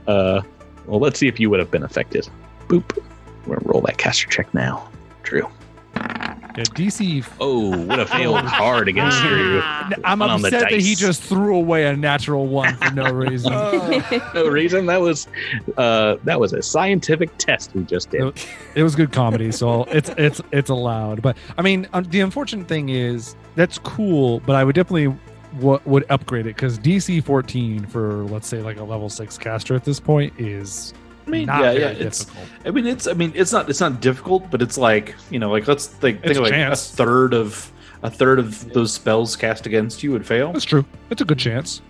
Well, let's see if you would have been affected. Boop. We're gonna roll that caster check now. True. Yeah, DC. Oh, would have failed hard against you. I'm on the upset that he dice. just threw away a natural 1 for no reason. No reason. That was a scientific test we just did. It was good comedy, so it's allowed. But I mean, the unfortunate thing is that's cool, but I would definitely would upgrade it because DC 14 for, let's say, like a level 6 caster at this point is. Not very difficult. It's not difficult, but it's like, like let's think It's of like chance. a third of those spells cast against you would fail. That's true. It's a good chance.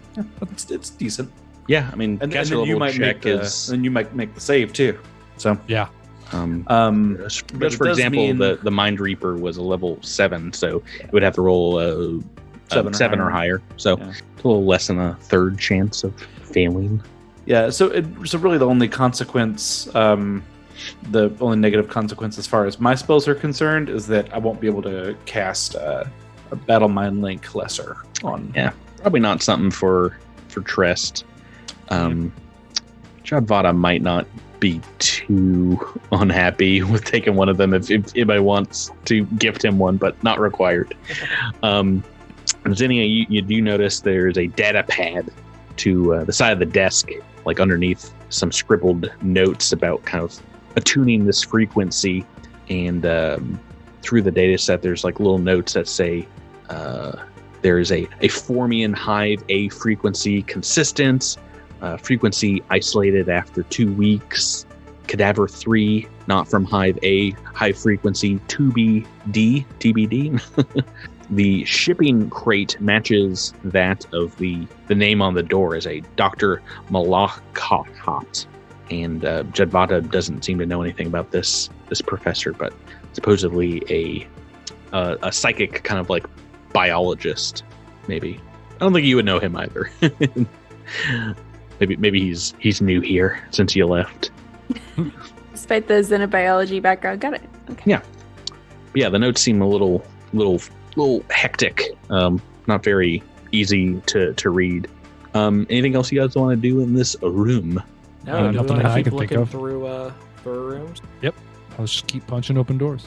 It's decent. Yeah, I mean, And caster then you level might check make you might make the save too. So Yeah. Just but for it does example, mean- the Mindreaper was a level 7, so it would have to roll a 7 or higher. So Yeah. it's a little less than a third chance of failing. Yeah, so really the only consequence, the only negative consequence as far as my spells are concerned is that I won't be able to cast a Battle Mind Link Lesser on. Yeah, probably not something for Trest. Jadvata might not be too unhappy with taking one of them if anybody wants to gift him one, but not required. Zinnia, you do notice there's a data pad to the side of the desk, like underneath some scribbled notes about kind of attuning this frequency. And through the data set, there's like little notes that say there's a Formian Hive A frequency consistent, frequency isolated after 2 weeks, Cadaver 3, not from Hive A, high frequency 2BD, TBD. The shipping crate matches that of the name on the door as a Dr. Malakhat. And Jadvata doesn't seem to know anything about this professor, but supposedly a psychic kind of like biologist, maybe. I don't think you would know him either. maybe he's new here since you left. Despite the xenobiology background, got it. Okay. Yeah. But yeah, the notes seem a little hectic, not very easy to read. Anything else you guys want to do in this room? No, do we nothing want that to I keep can think looking of. through rooms? I'll just keep punching open doors.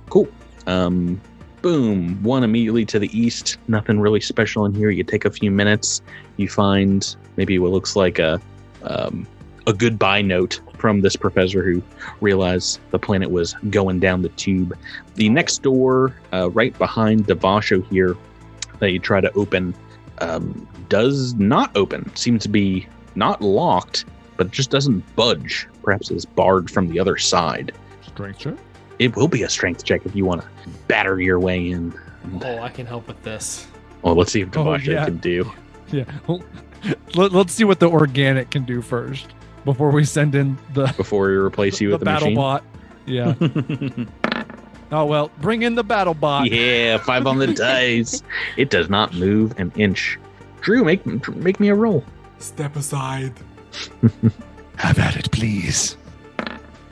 Cool. Boom. One immediately to the east. Nothing really special in here. You take a few minutes. You find maybe what looks like a goodbye note from this professor who realized the planet was going down the tube. The next door, right behind Devasho here, that you try to open, does not open. Seems to be not locked, but it just doesn't budge. Perhaps it's barred from the other side. Strength check. It will be a strength check if you want to batter your way in. Oh, I can help with this. Well, let's see if Devasho yeah. can do. Yeah. Well, let's see what the organic can do first before we send in the Before we replace you with the battle machine. bot. Yeah. Oh, well, bring in the battle bot. Yeah, 5 on the dice. It does not move an inch. Drew, make me a roll. Step aside. Have at it, please.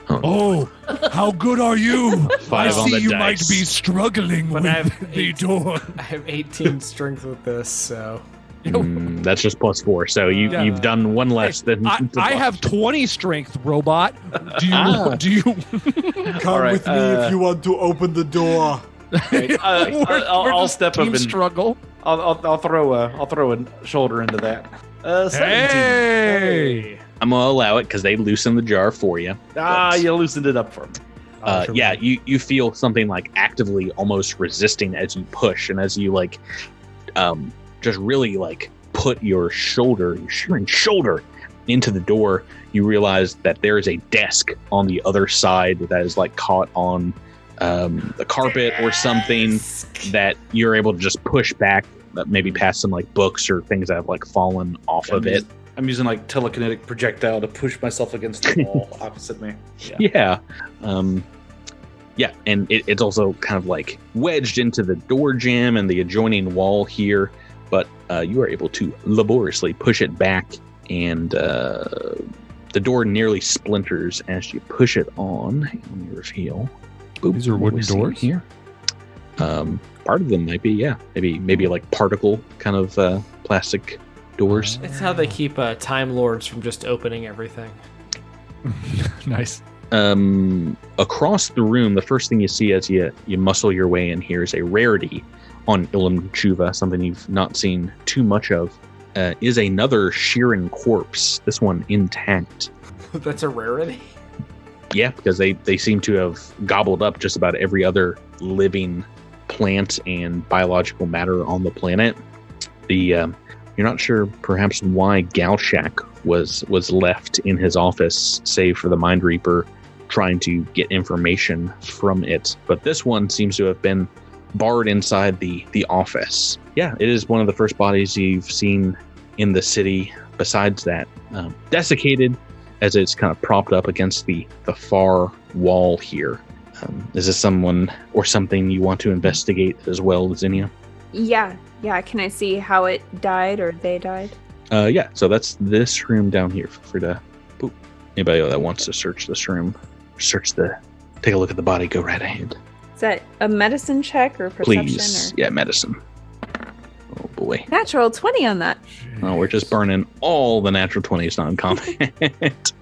Oh, how good are you? 5 I on see the you dice. might be struggling But with I have the door. I have 18 strength with this, so. That's just +4, so you've done one less than. I have 20 strength, robot. Do you Come right, with me if you want to open the door. Okay, I'll step up team and struggle? I'll throw a shoulder into that. 17. Hey! I'm gonna allow it because they loosen the jar for you. You loosened it up for me. Yeah, you feel something like actively almost resisting as you push, and as you like, just really like put your shearing shoulder into the door. You realize that there is a desk on the other side that is like caught on the carpet or something that you're able to just push back, maybe past some like books or things that have like fallen off of it. I'm using like telekinetic projectile to push myself against the wall opposite me. Yeah. And it's also kind of like wedged into the door jamb and the adjoining wall here, but you are able to laboriously push it back, and the door nearly splinters as you push it on. Let me reveal. Boop, These are what wooden we see doors? here. Part of them might be, yeah, maybe like particle kind of plastic doors. It's how they keep Time Lords from just opening everything. Nice. Across the room, the first thing you see as you muscle your way in here is a rarity on Ilum Chuva, something you've not seen too much of, is another Sheeran corpse, this one intact. That's a rarity? Yeah, because they seem to have gobbled up just about every other living plant and biological matter on the planet. You're not sure perhaps why Galshak was left in his office, save for the Mindreaper trying to get information from it. But this one seems to have been barred inside the office. Yeah, it is one of the first bodies you've seen in the city. Besides that, desiccated as it's kind of propped up against the far wall here. Is this someone or something you want to investigate as well, Zinnia? Yeah. Can I see how it died or they died? Yeah, so that's this room down here. Feel free to boop. Anybody that wants to search this room, take a look at the body, go right ahead. Is that a medicine check or perception? Please. Or? Yeah, medicine. Oh boy. Natural 20 on that. Oh, we're just burning all the natural 20s non-combat.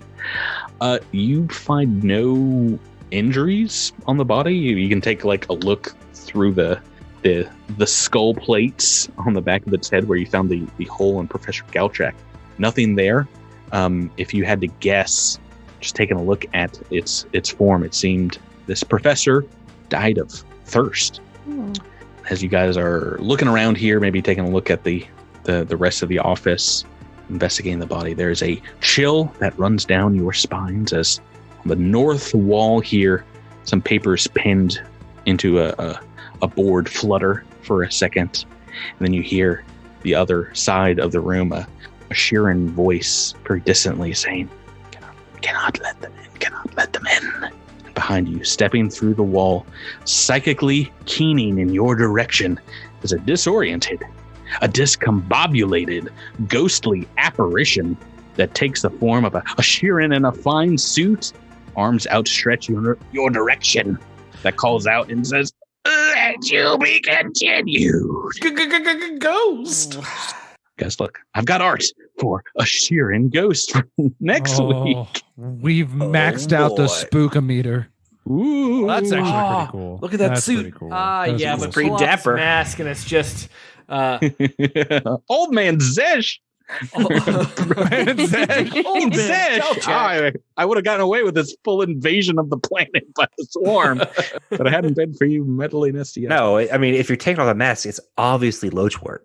You find no injuries on the body. You can take like a look through the skull plates on the back of its head where you found the hole in Professor Galchak. Nothing there. If you had to guess, just taking a look at its form, it seemed this professor died of thirst. As you guys are looking around here, maybe taking a look at the rest of the office, investigating the body, there's a chill that runs down your spines as on the north wall here, some papers pinned into a board flutter for a second, and then you hear the other side of the room, a Sheeran voice very distantly saying, cannot let them in, cannot let them in. And behind you, stepping through the wall, psychically keening in your direction, is a disoriented, a discombobulated, ghostly apparition that takes the form of a Sheeran in a fine suit, arms outstretched in your direction, that calls out and says, "Let you be continued." Ghost. Guys, look, I've got art for a Sheeran ghost for next week. We've maxed out the spookometer. Ooh, That's actually pretty cool. Look at that That's suit. pretty cool. Yeah, That's but pretty pull off his dapper. mask and it's just Old man Zessh. Old Zessh. I would have gotten away with this full invasion of the planet by the swarm, but it hadn't been for you meddliness yet. No, I mean, if you're taking off the mask, it's obviously Loachwort.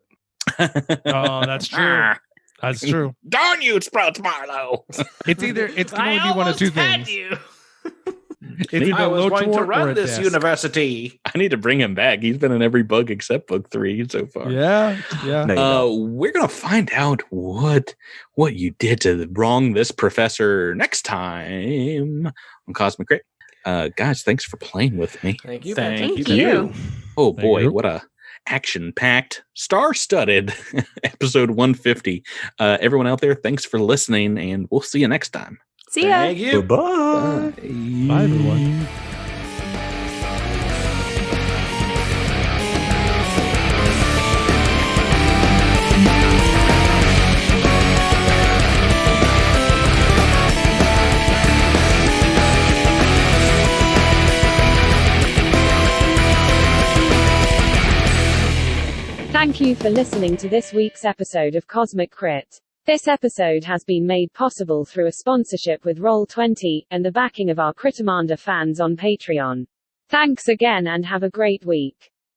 Oh, that's true. That's true. Darn you, Sprouts Marlowe. It's going to be one of two things. It's either I was going to Loachwort or run a this desk. university. I need to bring him back. He's been in every bug except book 3 so far. Yeah. No, you don't. We're gonna find out what you did to wrong this professor next time on Cosmic Crit. Guys, thanks for playing with me. Thank you. Thank Patrick. you. Oh Thank boy, you. what a action-packed, star-studded episode 150. Everyone out there, thanks for listening, and we'll see you next time. See ya. Thank you. Bye. Bye, everyone. Thank you for listening to this week's episode of Cosmic Crit. This episode has been made possible through a sponsorship with Roll20 and the backing of our Critamander fans on Patreon. Thanks again and have a great week.